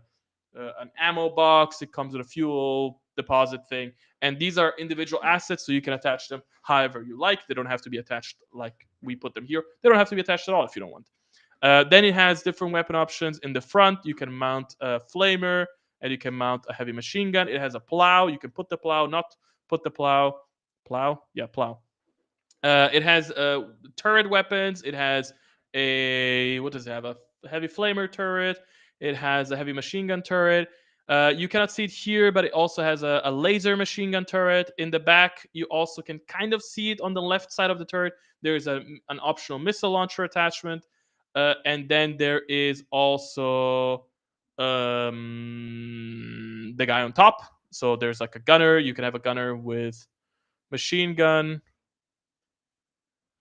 ammo box. It comes with a fuel deposit thing. And these are individual assets, so you can attach them however you like. They don't have to be attached like we put them here. They don't have to be attached at all if you don't want. Then it has different weapon options. In the front, you can mount a flamer and you can mount a heavy machine gun. It has a plow. You can put the plow, not put the plow. Plow? Yeah, plow. It has turret weapons. It has a what does it have? A heavy flamer turret. It has a heavy machine gun turret. You cannot see it here, but it also has a laser machine gun turret. In the back, you also can kind of see it on the left side of the turret. There is an optional missile launcher attachment, and then there is also the guy on top. So there's like a gunner. You can have a gunner with machine gun,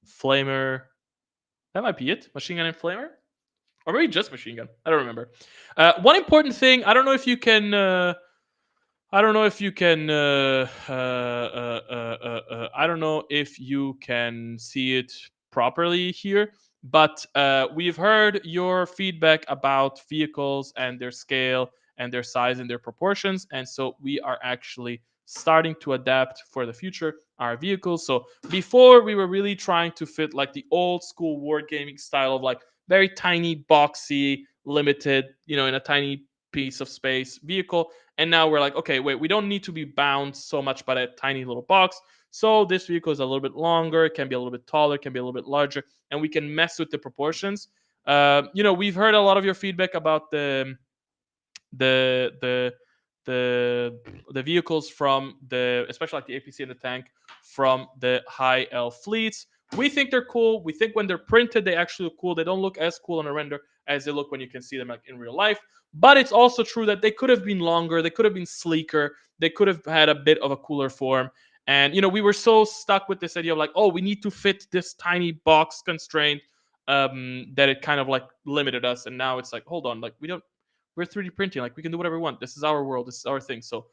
flamer. That might be it. Machine gun and flamer, or maybe just machine gun. I don't remember. One important thing. I don't know if you can. I don't know if you can. I don't know if you can see it properly here, but we've heard your feedback about vehicles and their scale and their size and their proportions, and so we are actually starting to adapt for the future our vehicles. So before we were really trying to fit like the old school wargaming style of like very tiny, boxy, limited, in a tiny piece of space vehicle. And now we're like, okay, wait, we don't need to be bound so much by that tiny little box. So this vehicle is a little bit longer, it can be a little bit taller, it can be a little bit larger, and we can mess with the proportions. We've heard a lot of your feedback about the the the vehicles from the, especially like the APC and the tank from the high elf fleets. We think they're cool. We think when they're printed, they actually look cool. They don't look as cool on a render as they look when you can see them like in real life. But it's also true that they could have been longer. They could have been sleeker. They could have had a bit of a cooler form. And we were so stuck with this idea of like, oh, we need to fit this tiny box constraint, that it kind of like limited us. And now it's like, hold on, like we're 3D printing, like we can do whatever we want. This is our world. This is our thing. So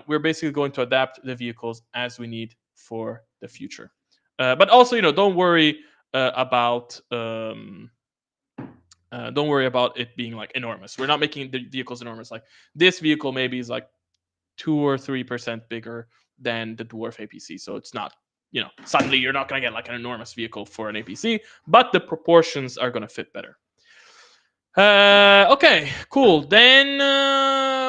we're basically going to adapt the vehicles as we need for the future. But also, don't worry about don't worry about it being like enormous. We're not making the vehicles enormous. Like this vehicle maybe is like 2 or 3% bigger than the dwarf APC. So it's not, suddenly you're not going to get like an enormous vehicle for an APC, but the proportions are going to fit better. Okay, cool. Then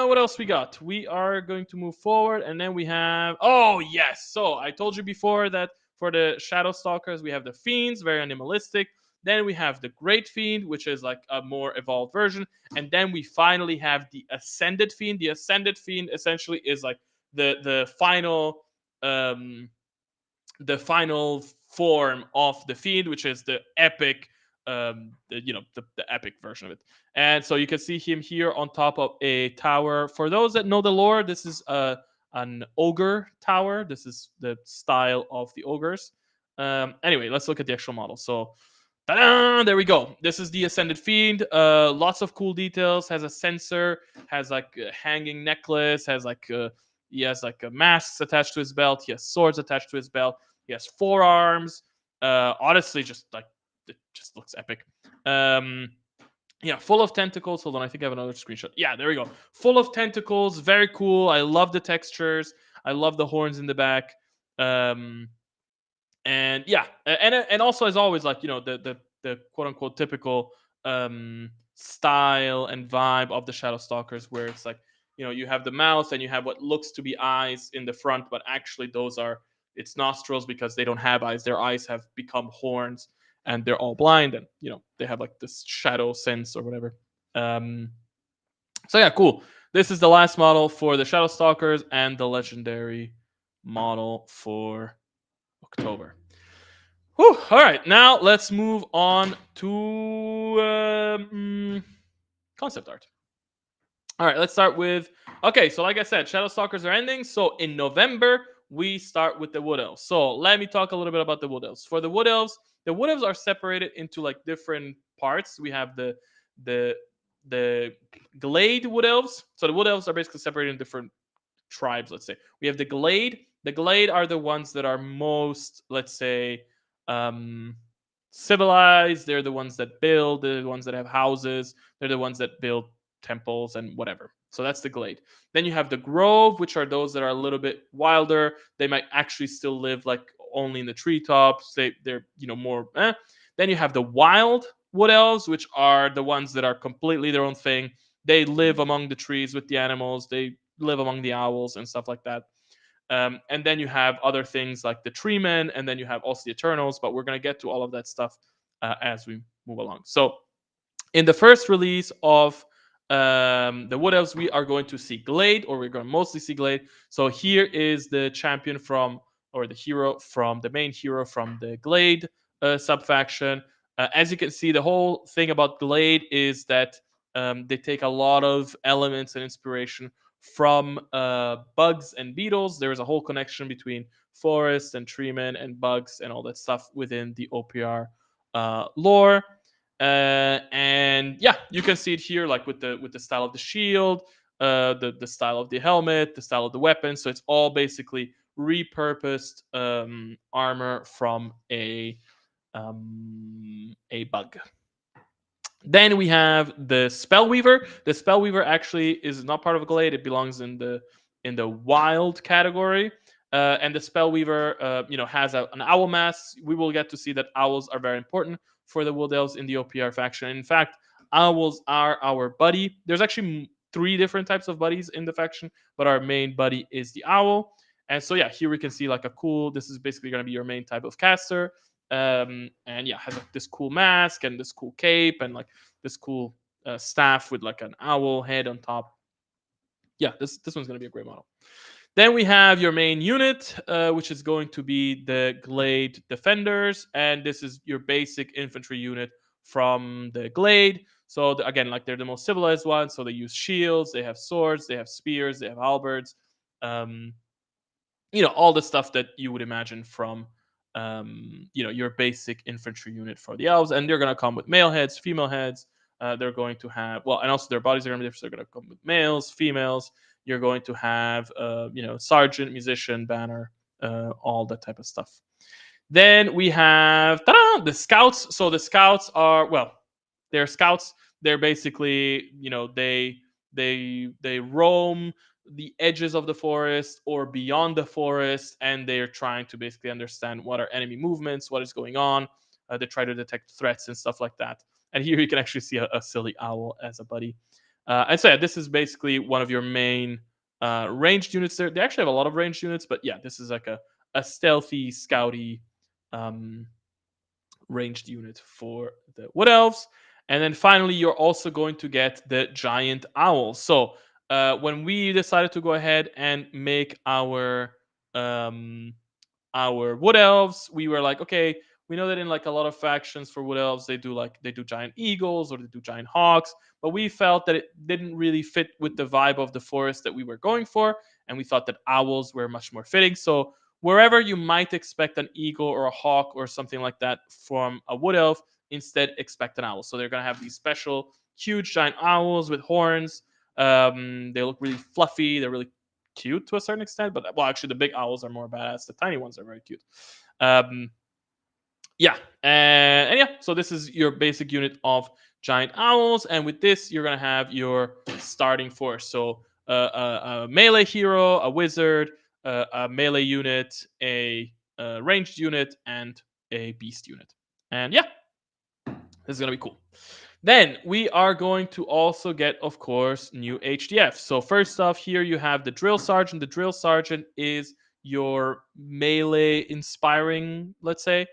what else we got? We are going to move forward, and then we have. Oh yes. So I told you before that for the Shadow Stalkers we have the Fiends, very animalistic. Then we have the Great Fiend, which is like a more evolved version, and then we finally have the Ascended Fiend. The Ascended Fiend essentially is like the final the final form of the Fiend, which is the epic, the epic version of it. And so you can see him here on top of a tower. For those that know the lore, this is an ogre tower. This is the style of the ogres. Anyway, let's look at the actual model. So, ta-da! There we go. This is the Ascended Fiend. Lots of cool details. Has a sensor. Has like a hanging necklace. He has like a masks attached to his belt. He has swords attached to his belt. He has forearms. Honestly, just like it just looks epic. Yeah, full of tentacles. Hold on, I think I have another screenshot. Yeah, there we go. Full of tentacles. Very cool. I love the textures. I love the horns in the back. And yeah, and also as always, like the quote unquote typical style and vibe of the Shadow Stalkers, where it's like you have the mouth and you have what looks to be eyes in the front, but actually those are its nostrils because they don't have eyes. Their eyes have become horns, and they're all blind, and they have like this shadow sense or whatever. So yeah, cool. This is the last model for the Shadow Stalkers and the legendary model for October. Whew, all right, now let's move on to concept art. All right, let's start with. Okay, so like I said, Shadow Stalkers are ending. So in November, we start with the Wood Elves. So let me talk a little bit about the Wood Elves. For the Wood Elves are separated into like different parts. We have the Glade Wood Elves. So the Wood Elves are basically separated in different tribes, let's say. We have the Glade. The Glade are the ones that are most, let's say, civilized. They're the ones that build. They're the ones that have houses. They're the ones that build temples and whatever. So that's the Glade. Then you have the Grove, which are those that are a little bit wilder. They might actually still live like only in the treetops. They're more. Then you have the Wild wood elves, which are the ones that are completely their own thing. They live among the trees with the animals. They live among the owls and stuff like that. And then you have other things like the treemen, and then you have also the Eternals. But we're going to get to all of that stuff as we move along. So in the first release of the Wood Elves, we are going to see Glade, or we're going to mostly see Glade. So here is the champion from, or the hero from, the main hero from the Glade subfaction. As you can see, the whole thing about Glade is that they take a lot of elements and inspiration from bugs and beetles. There is a whole connection between forests and treemen and bugs and all that stuff within the OPR lore. And yeah, you can see it here, like with the style of the shield, the style of the helmet, the style of the weapon. So it's all basically repurposed armor from a bug. Then we have the Spellweaver. The Spellweaver actually is not part of a Glade. It belongs in the wild category. And the Spellweaver, has an owl mask. We will get to see that owls are very important for the Wood Elves in the OPR faction. In fact, owls are our buddy. There's actually three different types of buddies in the faction, but our main buddy is the owl. And so yeah, here we can see like a cool. This is basically going to be your main type of caster. And yeah, has like this cool mask and this cool cape and like this cool staff with like an owl head on top. Yeah, this one's gonna be a great model. Then we have your main unit, which is going to be the Glade Defenders, and this is your basic infantry unit from the Glade. So again, like they're the most civilized ones. So they use shields, they have swords, they have spears, they have halberds. Um, all the stuff that you would imagine from your basic infantry unit for the elves. And they're going to come with male heads, female heads. They're going to have, well, and also their bodies are going to be different. So they're going to come with males, females. You're going to have sergeant, musician, banner, all that type of stuff. Then we have the scouts. So the scouts are, well, they're scouts. They're basically, they roam the edges of the forest or beyond the forest, and they're trying to basically understand what are enemy movements, what is going on. They try to detect threats and stuff like that. And here you can actually see a silly owl as a buddy. And so yeah, this is basically one of your main ranged units. There, they actually have a lot of ranged units, but yeah, this is like a stealthy, scouty um, ranged unit for the Wood Elves. And then finally, you're also going to get the giant owl. So when we decided to go ahead and make um, our Wood Elves, we were like, okay, we know that in like a lot of factions for Wood Elves, they do giant eagles or they do giant hawks, but we felt that it didn't really fit with the vibe of the forest that we were going for, and we thought that owls were much more fitting. So wherever you might expect an eagle or a hawk or something like that from a Wood Elf, instead expect an owl. So they're gonna have these special huge giant owls with horns. They look really fluffy. They're really cute to a certain extent, but well, actually, the big owls are more badass. The tiny ones are very cute. Um, yeah, and yeah, so this is your basic unit of giant owls, and with this, you're gonna have your starting force. So a melee hero, a wizard, a melee unit, a ranged unit, and a beast unit. And yeah, this is gonna be cool. Then we are going to also get, of course, new HDF. So first off, here you have the Drill Sergeant. The Drill Sergeant is your melee inspiring, let's say,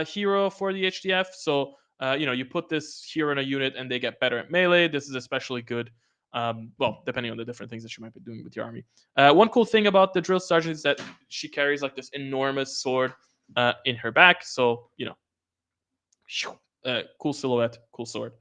hero for the HDF. So you put this hero in a unit and they get better at melee. This is especially good. Well, depending on the different things that you might be doing with your army. One cool thing about the Drill Sergeant is that she carries like this enormous sword in her back. So cool silhouette, cool sword,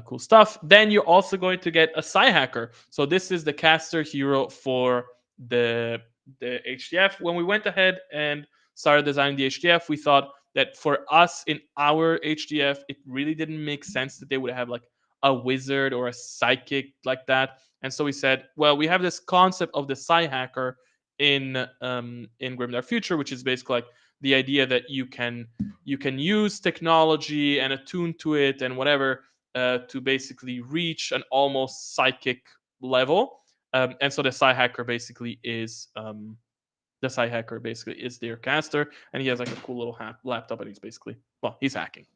cool stuff. Then you're also going to get a Psy Hacker. So this is the caster hero for the HDF. When we went ahead and started designing the HDF, we thought that for us in our HDF, it really didn't make sense that they would have like a wizard or a psychic like that. And so we said, well, we have this concept of the Psy Hacker in Grimdark Future, which is basically like the idea that you can use technology and attune to it and whatever to basically reach an almost psychic level. And so the Psy Hacker basically is their caster, and he has like a cool little laptop, and he's basically, well, he's hacking.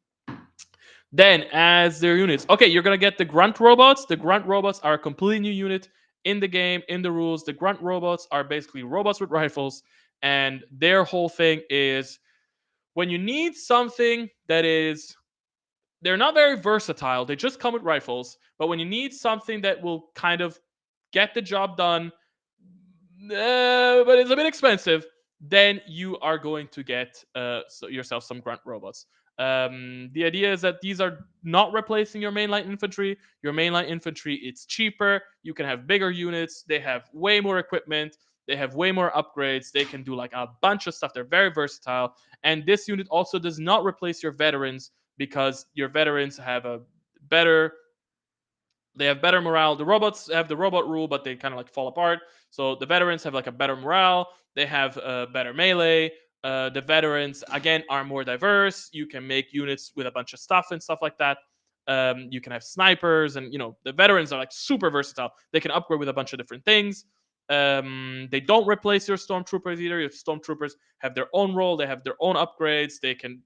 Then, as their units, okay, you're gonna get the grunt robots. The grunt robots are a completely new unit in the game, in the rules. The grunt robots are basically robots with rifles, and their whole thing is when you need something that is, they're not very versatile. They just come with rifles, but when you need something that will kind of get the job done, but it's a bit expensive, then you are going to get yourself some grunt robots. The idea is that these are not replacing your mainline infantry. Your mainline infantry, it's cheaper. You can have bigger units. They have way more equipment. They have way more upgrades. They can do like a bunch of stuff. They're very versatile. And this unit also does not replace your veterans because your veterans have a better, they have better morale. The robots have the robot rule, but they kind of like fall apart. So the veterans have like a better morale. They have a better melee. The veterans again are more diverse. You can make units with a bunch of stuff and stuff like that. You can have snipers, and the veterans are like super versatile. They can upgrade with a bunch of different things. They don't replace your stormtroopers either. Your stormtroopers have their own role. They have their own upgrades. They can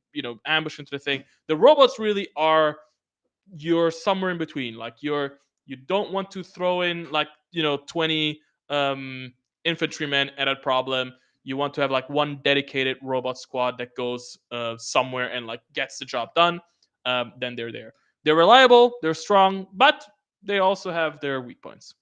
ambush into the thing. The robots really are, you're somewhere in between. Like you don't want to throw in like 20 um infantrymen at a problem. You want to have like one dedicated robot squad that goes somewhere and like gets the job done. Then they're there. They're reliable, they're strong, but they also have their weak points.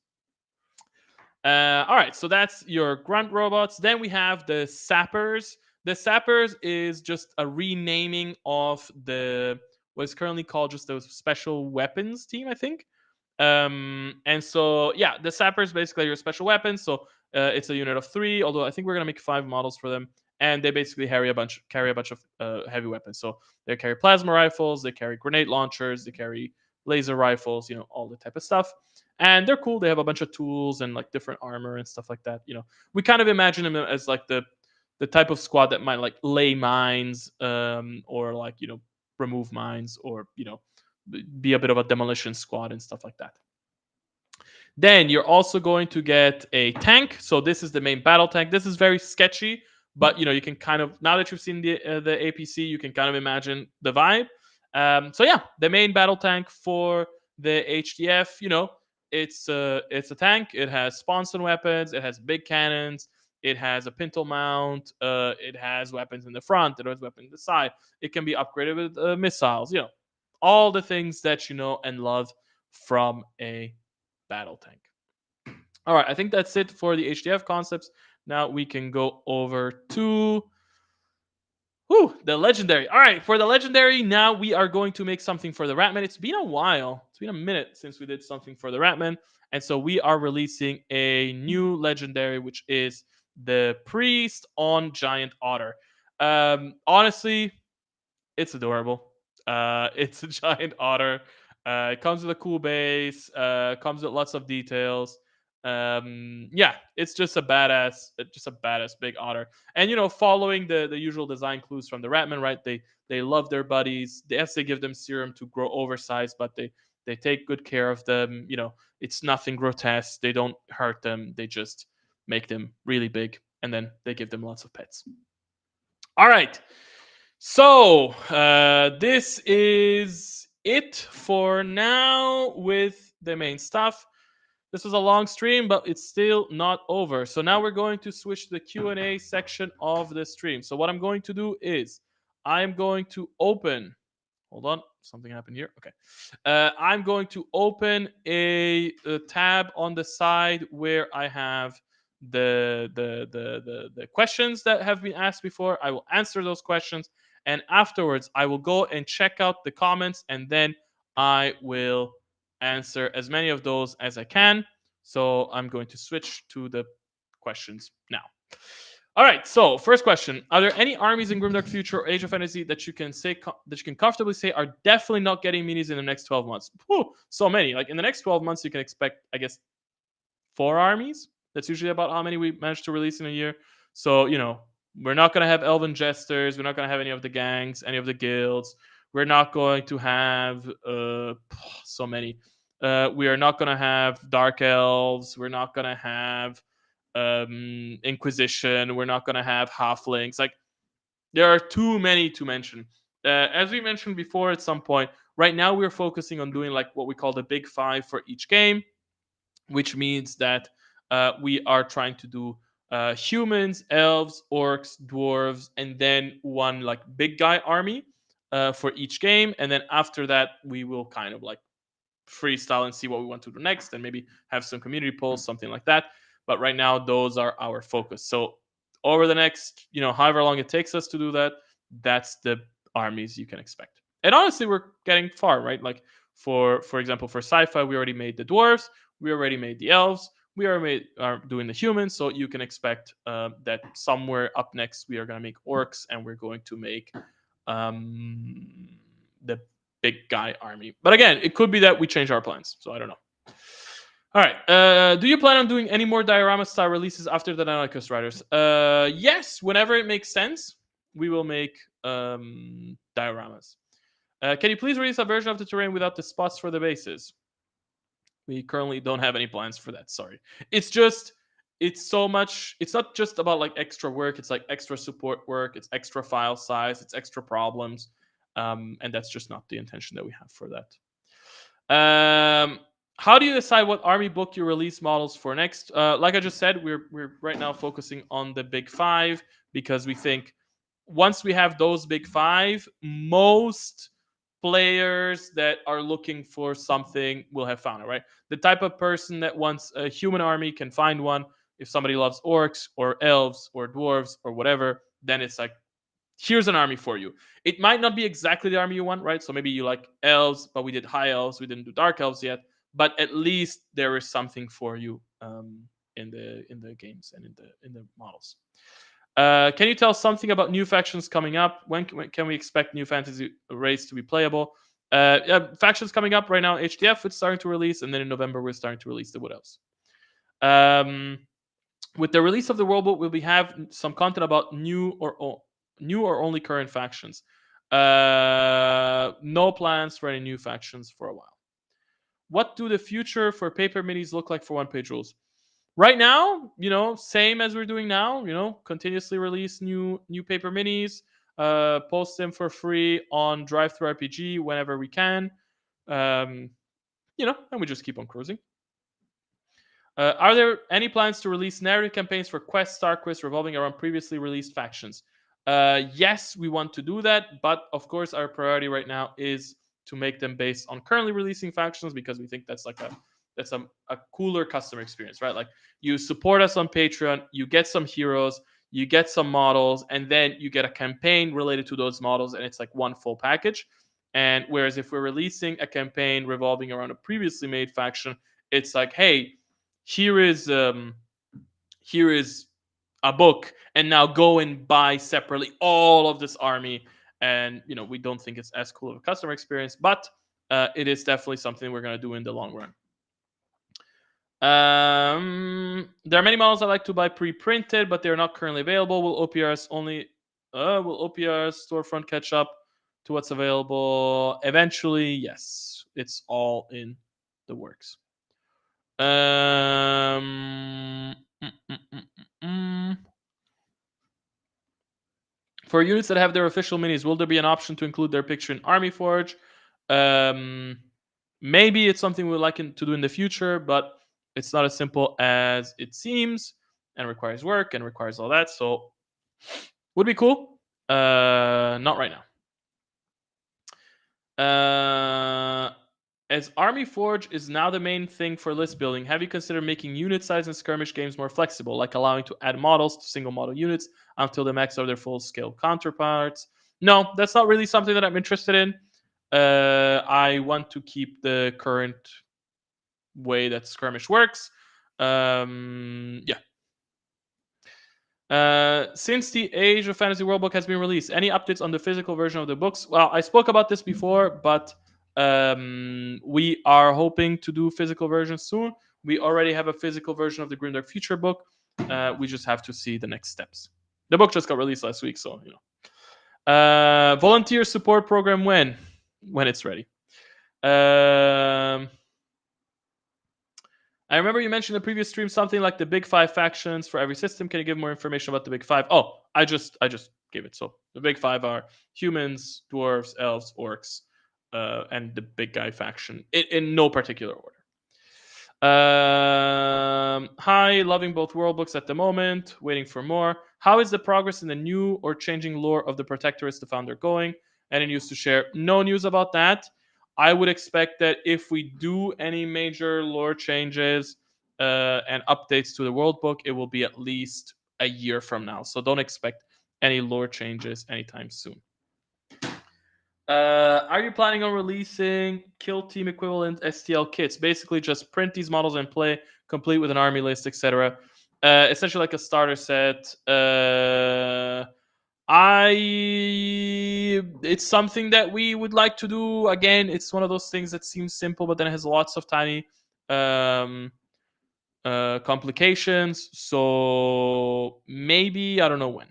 All right, so that's your grunt robots. Then we have the sappers. The sappers is just a renaming of the what is currently called just those special weapons team, I think. And so yeah, the sappers basically are your special weapons. So it's a unit of 3, although I think we're gonna make 5 models for them. And they basically carry a bunch of heavy weapons. So they carry plasma rifles, they carry grenade launchers, they carry laser rifles, all the type of stuff. And they're cool. They have a bunch of tools and like different armor and stuff like that. We kind of imagine them as like the type of squad that might like lay mines, or like remove mines, or be a bit of a demolition squad and stuff like that. Then you're also going to get a tank. So this is the main battle tank. This is very sketchy, but you can kind of, now that you've seen the APC, you can kind of imagine the vibe. So yeah, the main battle tank for the HDF, it's a tank. It has sponson weapons. It has big cannons. It has a pintle mount. It has weapons in the front. It has weapons in the side. It can be upgraded with missiles. All the things that you know and love from a battle tank. All right, I think that's it for the HDF concepts. Now we can go over to the legendary. All right, for the legendary, now we are going to make something for the Ratman. It's been a while. It's been a minute since we did something for the Ratman. And so we are releasing a new legendary, which is the Priest on Giant Otter. Honestly, it's adorable. It's a giant otter. It comes with a cool base. Comes with lots of details. Yeah, it's just a badass big otter. And following the usual design clues from the Ratman, right? They love their buddies. Yes, they give them serum to grow oversized, but they take good care of them. It's nothing grotesque. They don't hurt them. They just make them really big, and then they give them lots of pets. All right. So, this is it for now with the main stuff. This was a long stream, but it's still not over. So now we're going to switch to the Q&A section of the stream. So what I'm going to do is I'm going to open. Hold on, something happened here. Okay. I'm going to open a tab on the side where I have the questions that have been asked before. I will answer those questions, and afterwards I will go and check out the comments, and then I will answer as many of those as I can. So I'm going to switch to the questions now. All right. So first question: are there any armies in Grimdark Future or Age of Fantasy that you can comfortably say are definitely not getting minis in the next 12 months? Whew, so many. Like in the next 12 months, you can expect, I guess, 4 armies. That's usually about how many we manage to release in a year. So we're not going to have Elven Jesters. We're not going to have any of the gangs, any of the guilds. We're not going to have so many. We are not going to have Dark Elves. We're not going to have Inquisition. We're not going to have Halflings. Like, there are too many to mention. As we mentioned before at some point, Right now, we're focusing on doing like what we call the big five for each game, which means that we are trying to do humans, elves, orcs, dwarves, and then one like big guy army for each game. And then after that, we will kind of like freestyle and see what we want to do next, and maybe have some community polls, something like that. But right now, those are our focus. So over the next, however long it takes us to do that, that's the armies you can expect. And honestly, we're getting far, right? Like for example, for sci-fi, we already made the dwarves, we already made the elves, we are doing the humans. So you can expect that somewhere up next we are going to make orcs, and we're going to make the big guy army. But again, it could be that we change our plans. So I don't know. All right. Do you plan on doing any more diorama style releases after the Deinonychus Riders? Yes, whenever it makes sense, we will make dioramas. Can you please release a version of the terrain without the spots for the bases? We currently don't have any plans for that. Sorry. It's so much. It's not just about like extra work. It's like extra support work. It's extra file size. It's extra problems. And that's just not the intention that we have for that. How do you decide what army book you release models for next? Like I just said, we're right now focusing on the big five, because we think once we have those big five, most players that are looking for something will have found it, right? The type of person that wants a human army can find one. If somebody loves orcs or elves or dwarves or whatever, then it's like, here's an army for you. It might not be exactly the army you want, right? So maybe you like elves, but we did high elves, we didn't do dark elves yet. But at least there is something for you in the games and in the models. Can you tell something about new factions coming up? When can we expect new fantasy race to be playable? Factions coming up right now. HDF it's starting to release, and then in November we're starting to release the Wood Elves. With the release of the World Book, we'll be have some content about new or only current factions. No plans for any new factions for a while. What do the future for paper minis look like for one page rules? Right now, same as we're doing now, continuously release new paper minis, post them for free on Drive-Thru RPG whenever we can. And we just keep on cruising. Are there any plans to release narrative campaigns for Quest, Star Quest revolving around previously released factions? Yes, we want to do that, but of course, our priority right now is to make them based on currently releasing factions, because we think that's like a cooler customer experience, right? Like, you support us on Patreon, you get some heroes, you get some models, and then you get a campaign related to those models, and it's like one full package. And whereas if we're releasing a campaign revolving around a previously made faction, it's like, hey, here is a book, and now go and buy separately all of this army. And we don't think it's as cool of a customer experience, but it is definitely something we're going to do in the long run. There are many models I like to buy pre-printed, but they're not currently available. Will OPR's storefront catch up to what's available eventually? Yes, it's all in the works. For units that have their official minis, will there be an option to include their picture in Army Forge? Maybe it's something we'd like to do in the future, but it's not as simple as it seems, and requires work and requires all that. So, would be cool. Not right now. As Army Forge is now the main thing for list building, have you considered making unit size and skirmish games more flexible, like allowing to add models to single model units until they max out their full scale counterparts? No, that's not really something that I'm interested in. I want to keep the current way that skirmish works. Yeah. Since the Age of Fantasy World book has been released, any updates on the physical version of the books? Well, I spoke about this before, but we are hoping to do physical versions soon. We already have a physical version of the Grimdark Future book. We just have to see the next steps. The book just got released last week, so volunteer support program when it's ready. I remember you mentioned in the previous stream something like the big 5 factions for every system. Can you give more information about the big 5? Oh, I just gave it. So the big 5 are humans, dwarves, elves, orcs, and the big guy faction in no particular order. Hi, loving both world books at the moment. Waiting for more. How is the progress in the new or changing lore of the Protectorate, the founder, going? Any news to share? No news about that. I would expect that if we do any major lore changes and updates to the world book, it will be at least a year from now. So don't expect any lore changes anytime soon. Are you planning on releasing Kill Team equivalent STL kits? Basically, just print these models and play, complete with an army list, etc. Essentially, like a starter set. It's something that we would like to do. Again, it's one of those things that seems simple, but then it has lots of tiny complications. So maybe I don't know when.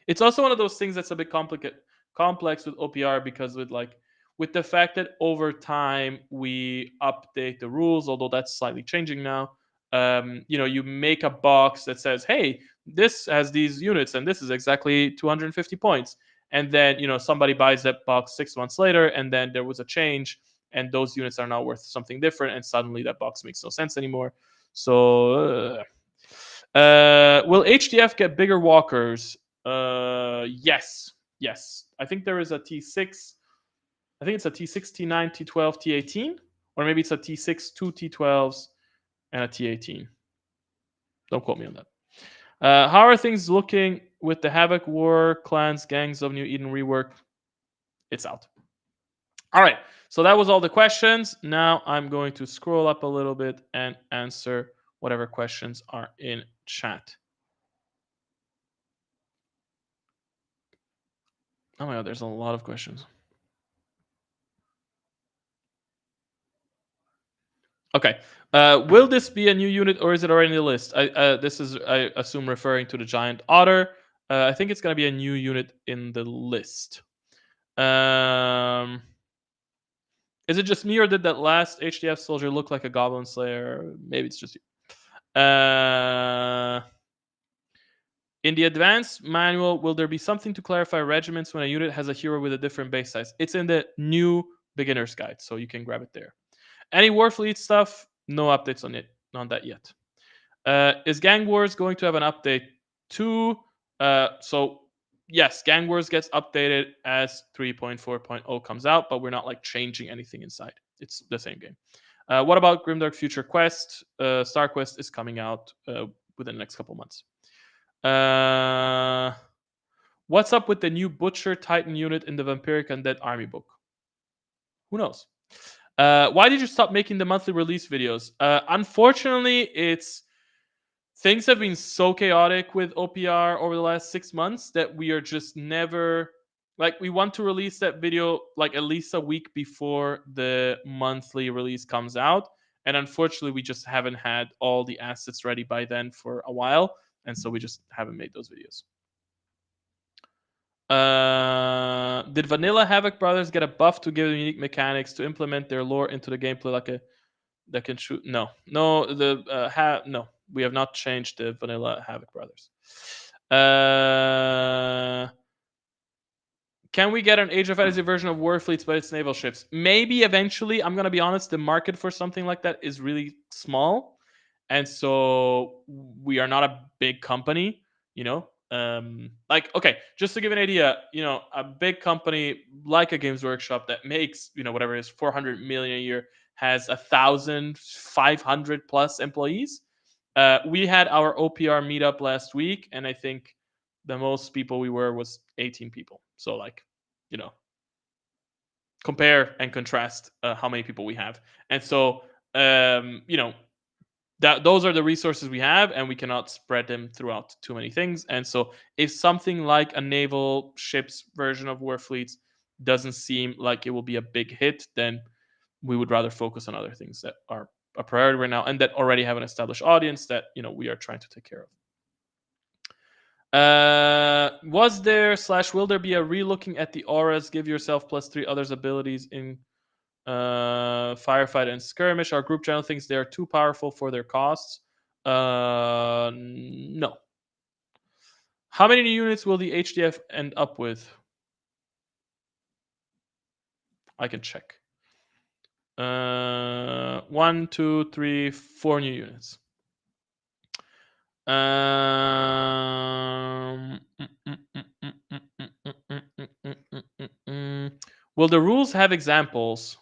It's also one of those things that's a bit complex with OPR because with the fact that over time we update the rules, although that's slightly changing now. You make a box that says, "Hey, this has these units, and this is exactly 250 points." And then somebody buys that box 6 months later, and then there was a change, and those units are now worth something different, and suddenly that box makes no sense anymore. So, will HDF get bigger walkers? Yes. I think there is a T6. I think it's a T6, T9, T12, T18, or maybe it's a T6, two T12s, and a T18. Don't quote me on that. How are things looking with the Havoc War Clans Gangs of New Eden rework? It's out. All right. So that was all the questions. Now I'm going to scroll up a little bit and answer whatever questions are in chat. Oh my god, there's a lot of questions. Okay. Will this be a new unit or is it already in the list? This is, I assume, referring to the giant otter. I think it's going to be a new unit in the list. Is it just me or did that last HDF soldier look like a goblin slayer? Maybe it's just you. In the advanced manual, will there be something to clarify regiments when a unit has a hero with a different base size? It's in the new beginner's guide, so you can grab it there. Any Warfleet stuff? No updates on that yet. Is Gang Wars going to have an update too? So yes, Gang Wars gets updated as 3.4.0 comes out, but we're not changing anything inside. It's the same game. What about Grimdark Future Quest? Star Quest is coming out within the next couple months. What's up with the new Butcher Titan unit in the Vampiric Undead Army book? Who knows? Why did you stop making the monthly release videos? Unfortunately, things have been so chaotic with OPR over the last 6 months that we are just never we want to release that video at least a week before the monthly release comes out, and unfortunately we just haven't had all the assets ready by then for a while, and so we just haven't made those videos. Did Vanilla Havoc Brothers get a buff to give them unique mechanics to implement their lore into the gameplay that can shoot? No. No. We have not changed the Vanilla Havoc Brothers. Can we get an Age of Fantasy version of Warfleets but its naval ships? Maybe eventually. I'm gonna be honest, the market for something like that is really small, and so we are not a big company, okay, just to give an idea, a big company like a Games Workshop that makes whatever it is 400 million a year has 1,500 plus employees. We had our OPR meetup last week, and I think the most people we were was 18 people. So compare and contrast how many people we have, and so those are the resources we have, and we cannot spread them throughout too many things. And so if something like a naval ships version of Warfleets doesn't seem like it will be a big hit, then we would rather focus on other things that are a priority right now and that already have an established audience that we are trying to take care of. Was there / will there be a relooking at the auras? Give yourself +3 others abilities in firefight and skirmish. Our group channel thinks they are too powerful for their costs. No. How many units will the HDF end up with? I can check. 1, 2, 3, 4 new units. Will the rules have examples?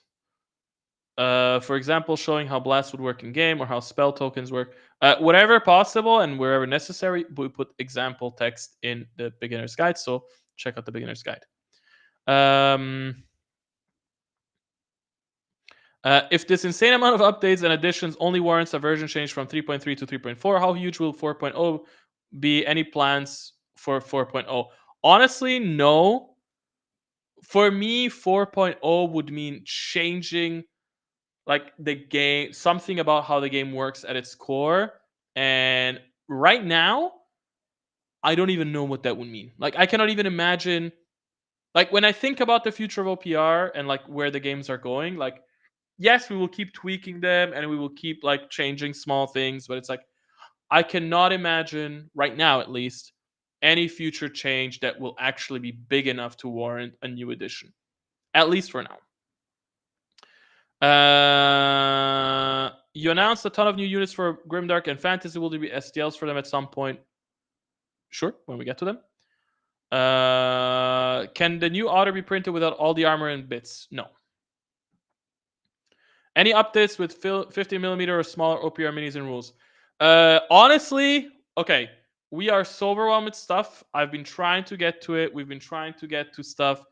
For example, showing how blast would work in game or how spell tokens work. Whatever possible and wherever necessary, we put example text in the beginner's guide. So check out the beginner's guide. If this insane amount of updates and additions only warrants a version change from 3.3 to 3.4, how huge will 4.0 be? Any plans for 4.0? Honestly, no. For me, 4.0 would mean changing like the game, something about how the game works at its core. And right now, I don't even know what that would mean. Like, I cannot even imagine. Like, when I think about the future of OPR and like where the games are going, like, yes, we will keep tweaking them and we will keep like changing small things, but it's like I cannot imagine right now, at least, any future change that will actually be big enough to warrant a new edition. At least for now. You announced a ton of new units for Grimdark and Fantasy. Will there be STLs for them at some point? Sure, when we get to them. Can the new otter be printed without all the armor and bits? No. Any updates with 50mm or smaller OPR minis and rules? Honestly, okay. We are so overwhelmed with stuff. I've been trying to get to it. We've been trying to get to stuff.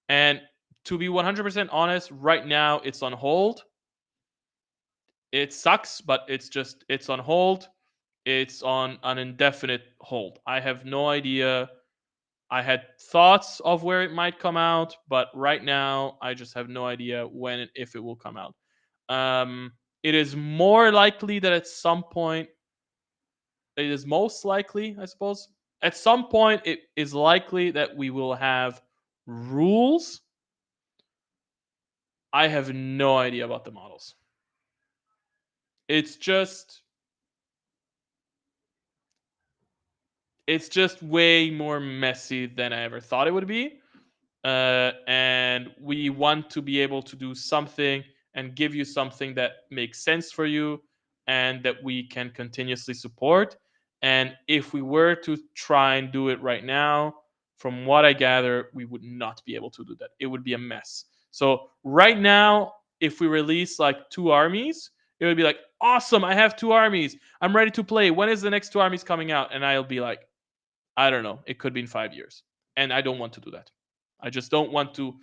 And to be 100% honest, right now it's on hold. It sucks, but it's on hold. It's on an indefinite hold. I have no idea. I had thoughts of where it might come out, but right now I just have no idea when and if it will come out. It is more likely that at some point, it is most likely, I suppose, at some point it is likely that we will have rules. I have no idea about the models. It's just way more messy than I ever thought it would be. And we want to be able to do something and give you something that makes sense for you and that we can continuously support. And if we were to try and do it right now, from what I gather, we would not be able to do that. It would be a mess. So right now, if we release like 2 armies, it would be like, awesome, I have 2 armies. I'm ready to play. When is the next 2 armies coming out? And I'll be like, I don't know. It could be in 5 years. And I don't want to do that. I just don't want to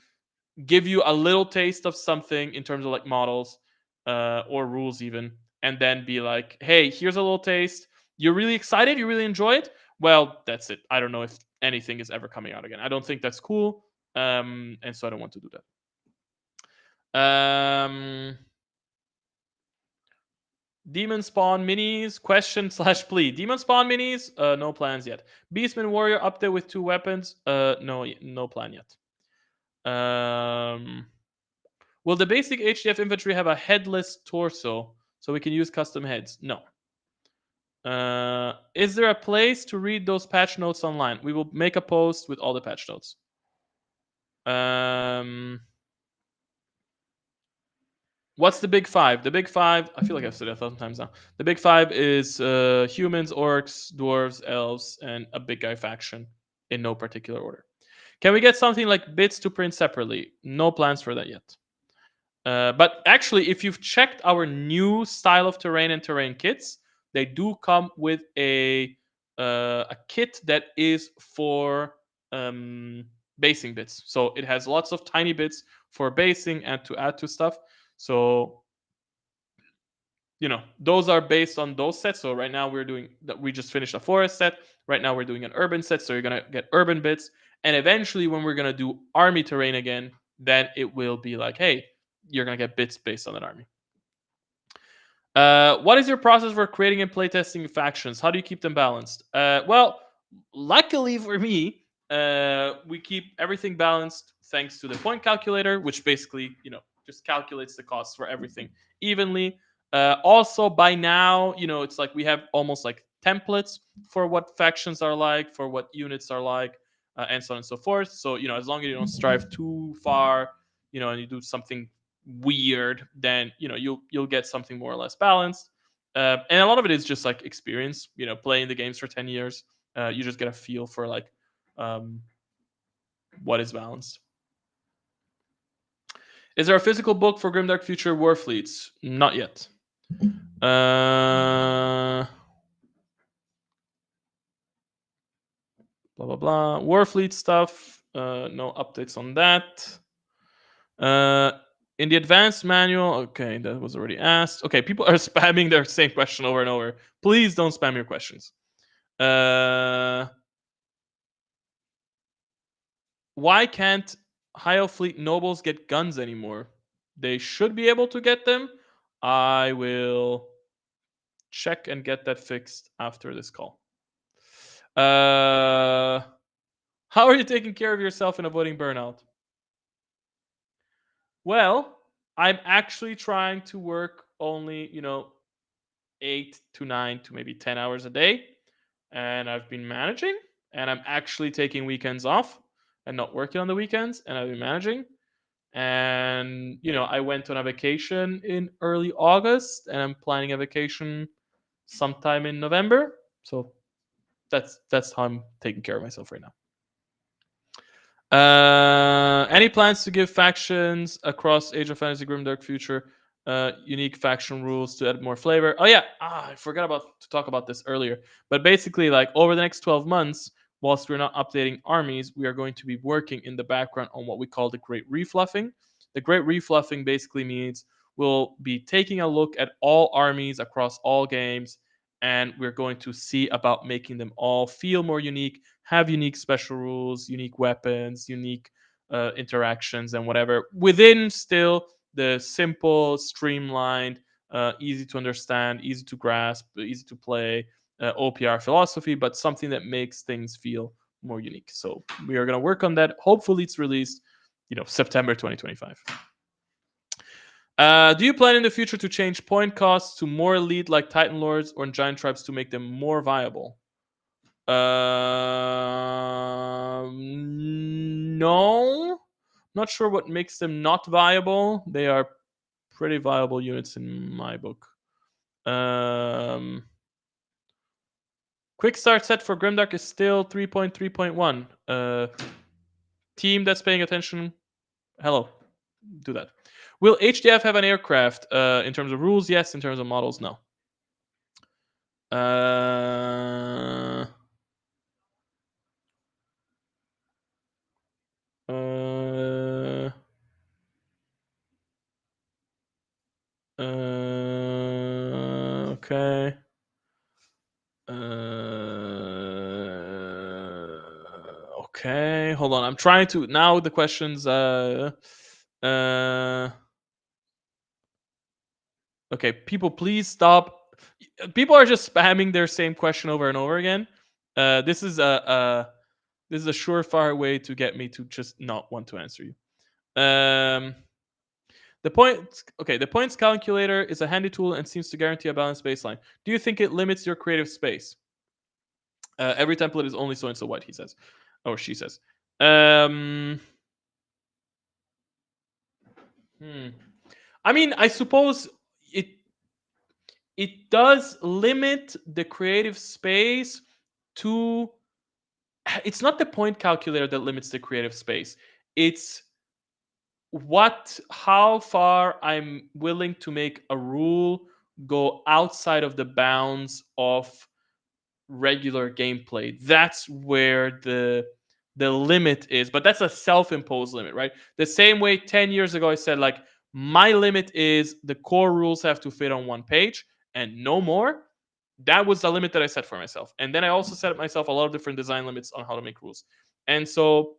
give you a little taste of something in terms of like models or rules even, and then be like, hey, here's a little taste. You're really excited. You really enjoy it. Well, that's it. I don't know if anything is ever coming out again. I don't think that's cool. And so I don't want to do that. Demon Spawn minis, question slash plea. Demon Spawn minis, no plans yet. Beastman Warrior update with 2 weapons, no plan yet. Will the basic HDF infantry have a headless torso so we can use custom heads? No. Is there a place to read those patch notes online? We will make a post with all the patch notes. What's the big 5? The big 5, I feel like I've said it 1,000 times now. The big 5 is humans, orcs, dwarves, elves, and a big guy faction in no particular order. Can we get something like bits to print separately? No plans for that yet. But actually, if you've checked our new style of terrain and terrain kits, they do come with a kit that is for basing bits. So it has lots of tiny bits for basing and to add to stuff. So those are based on those sets. So right now we just finished a forest set. Right now we're doing an urban set. So you're gonna get urban bits, and eventually when we're gonna do army terrain again, then it will be like, hey, you're gonna get bits based on that army. What is your process for creating and playtesting factions? How do you keep them balanced? Well, luckily for me, we keep everything balanced thanks to the point calculator, which basically, just calculates the costs for everything evenly. Also, by now, it's like we have almost like templates for what factions are like, for what units are like, and so on and so forth. So, as long as you don't strive too far and you do something weird, then you'll get something more or less balanced. And a lot of it is just like experience. Playing the games for 10 years, you just get a feel for like um, what is balanced. Is there a physical book for Grimdark Future Warfleets? Not yet. Blah blah blah. Warfleet stuff. No updates on that. In the advanced manual, okay, that was already asked. Okay, people are spamming their same question over and over. Please don't spam your questions. Why can't High Elf Fleet nobles get guns anymore? They should be able to get them. I will check and get that fixed after this call. How are you taking care of yourself and avoiding burnout? Well, I'm actually trying to work only, 8 to 9 to maybe 10 hours a day. And I've been managing, and I'm actually taking weekends off and not working on the weekends, and I've been managing. And, I went on a vacation in early August, and I'm planning a vacation sometime in November. So that's how I'm taking care of myself right now. Any plans to give factions across Age of Fantasy Grimdark Future unique faction rules to add more flavor? Oh yeah, I forgot about to talk about this earlier. But basically, like over the next 12 months, whilst we're not updating armies, we are going to be working in the background on what we call the Great Refluffing. The Great Refluffing basically means we'll be taking a look at all armies across all games, and we're going to see about making them all feel more unique, have unique special rules, unique weapons, unique interactions, and whatever, within still the simple, streamlined, easy to understand, easy to grasp, easy to play OPR philosophy, but something that makes things feel more unique. So we are going to work on that. Hopefully, it's released, September 2025. Do you plan in the future to change point costs to more elite like Titan Lords or Giant Tribes to make them more viable? No. Not sure what makes them not viable. They are pretty viable units in my book. Quick start set for Grimdark is still 3.3.1. Team that's paying attention, hello. Do that. Will HDF have an aircraft? In terms of rules, yes. In terms of models, no. Okay. Okay. Hold on. I'm trying to now. The questions. Okay. People, please stop. People are just spamming their same question over and over again. This is a surefire way to get me to just not want to answer you. The points calculator is a handy tool and seems to guarantee a balanced baseline. Do you think it limits your creative space? Every template is only so and so wide, he says, or she says. I mean, I suppose it does limit the creative space to. It's not the point calculator that limits the creative space. It's how far I'm willing to make a rule go outside of the bounds of regular gameplay. That's where the limit is, but that's a self-imposed limit, right? The same way 10 years ago I said, like, my limit is the core rules have to fit on one page and no more. That was the limit that I set for myself. And then I also set myself a lot of different design limits on how to make rules. And so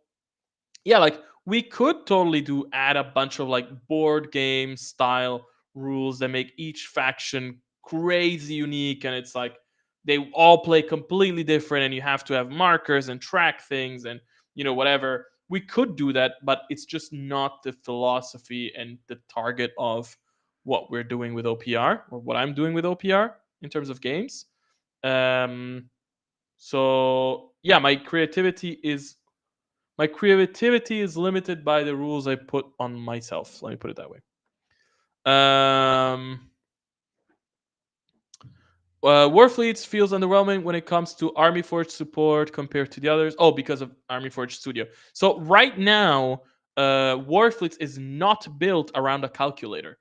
yeah, like we could totally add a bunch of like board game style rules that make each faction crazy unique, and it's like they all play completely different, and you have to have markers and track things and whatever. We could do that, but it's just not the philosophy and the target of what we're doing with OPR, or what I'm doing with OPR in terms of games. So yeah, my creativity is My creativity is limited by the rules I put on myself. Let me put it that way. Warfleets feels underwhelming when it comes to Army Forge support compared to the others. Oh, because of Army Forge Studio. So right now, Warfleets is not built around a calculator.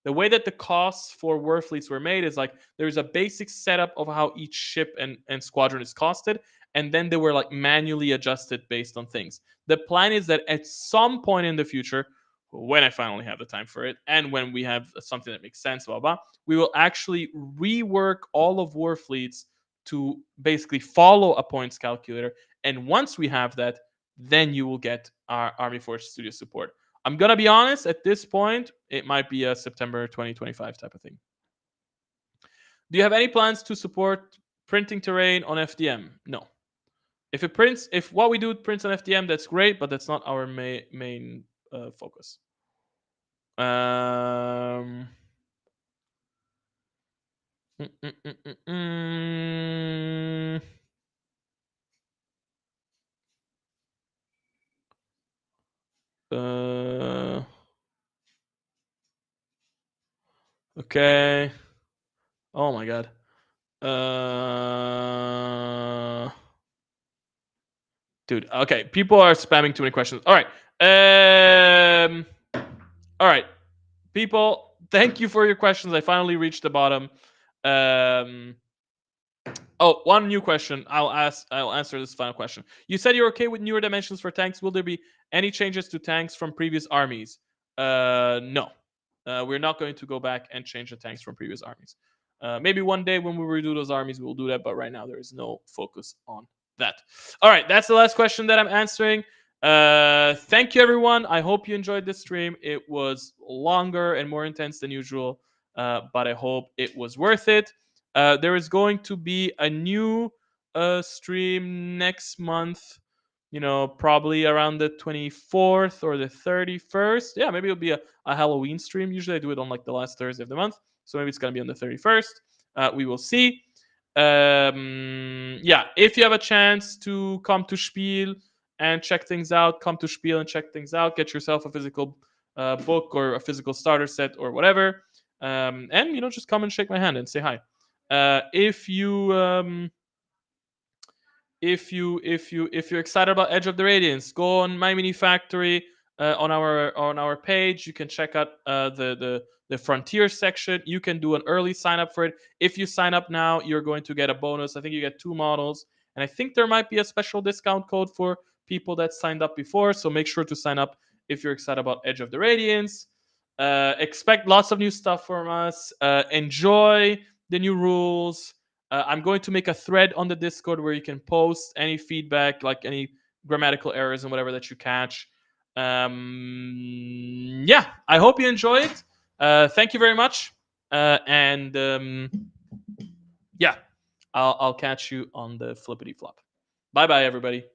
The way that the costs for Warfleets were made is like there's a basic setup of how each ship and squadron is costed, and then they were like manually adjusted based on things. The plan is that at some point in the future, when I finally have the time for it, and when we have something that makes sense, blah blah, we will actually rework all of Warfleets to basically follow a points calculator. And once we have that, then you will get our Army Forge Studio support. I'm gonna be honest, at this point, it might be a September 2025 type of thing. Do you have any plans to support printing terrain on FDM? No. If what we do prints on FDM, that's great, but that's not our main focus. Um, mm, mm, mm, mm, mm. Okay. Oh my god. Dude. Okay. People are spamming too many questions. All right. All right. People, thank you for your questions. I finally reached the bottom. Um. Oh, one new question. I'll answer this final question. You said you're okay with newer dimensions for tanks. Will there be any changes to tanks from previous armies? No. We're not going to go back and change the tanks from previous armies. Maybe one day when we redo those armies, we'll do that. But right now, there is no focus on that. All right, that's the last question that I'm answering. Thank you, everyone. I hope you enjoyed this stream. It was longer and more intense than usual, but I hope it was worth it. There is going to be a new stream next month. You know, probably around the 24th or the 31st. Yeah, maybe it'll be a Halloween stream. Usually I do it on like the last Thursday of the month. So maybe it's going to be on the 31st. We will see. Yeah, if you have a chance to come to Spiel and check things out, come to Spiel and check things out. Get yourself a physical book or a physical starter set or whatever. And, you know, just come and shake my hand and say hi. If you're excited about Edge of the Radiance, go on My Mini Factory on our page. You can check out the Frontier section. You can do an early sign up for it. If you sign up now, you're going to get a bonus. I think you get 2 models, and I think there might be a special discount code for people that signed up before. So make sure to sign up if you're excited about Edge of the Radiance. Expect lots of new stuff from us. Enjoy the new rules. I'm going to make a thread on the Discord where you can post any feedback, like any grammatical errors and whatever that you catch. Yeah, I hope you enjoy it. Thank you very much. And yeah, I'll catch you on the flippity flop. Bye bye, everybody.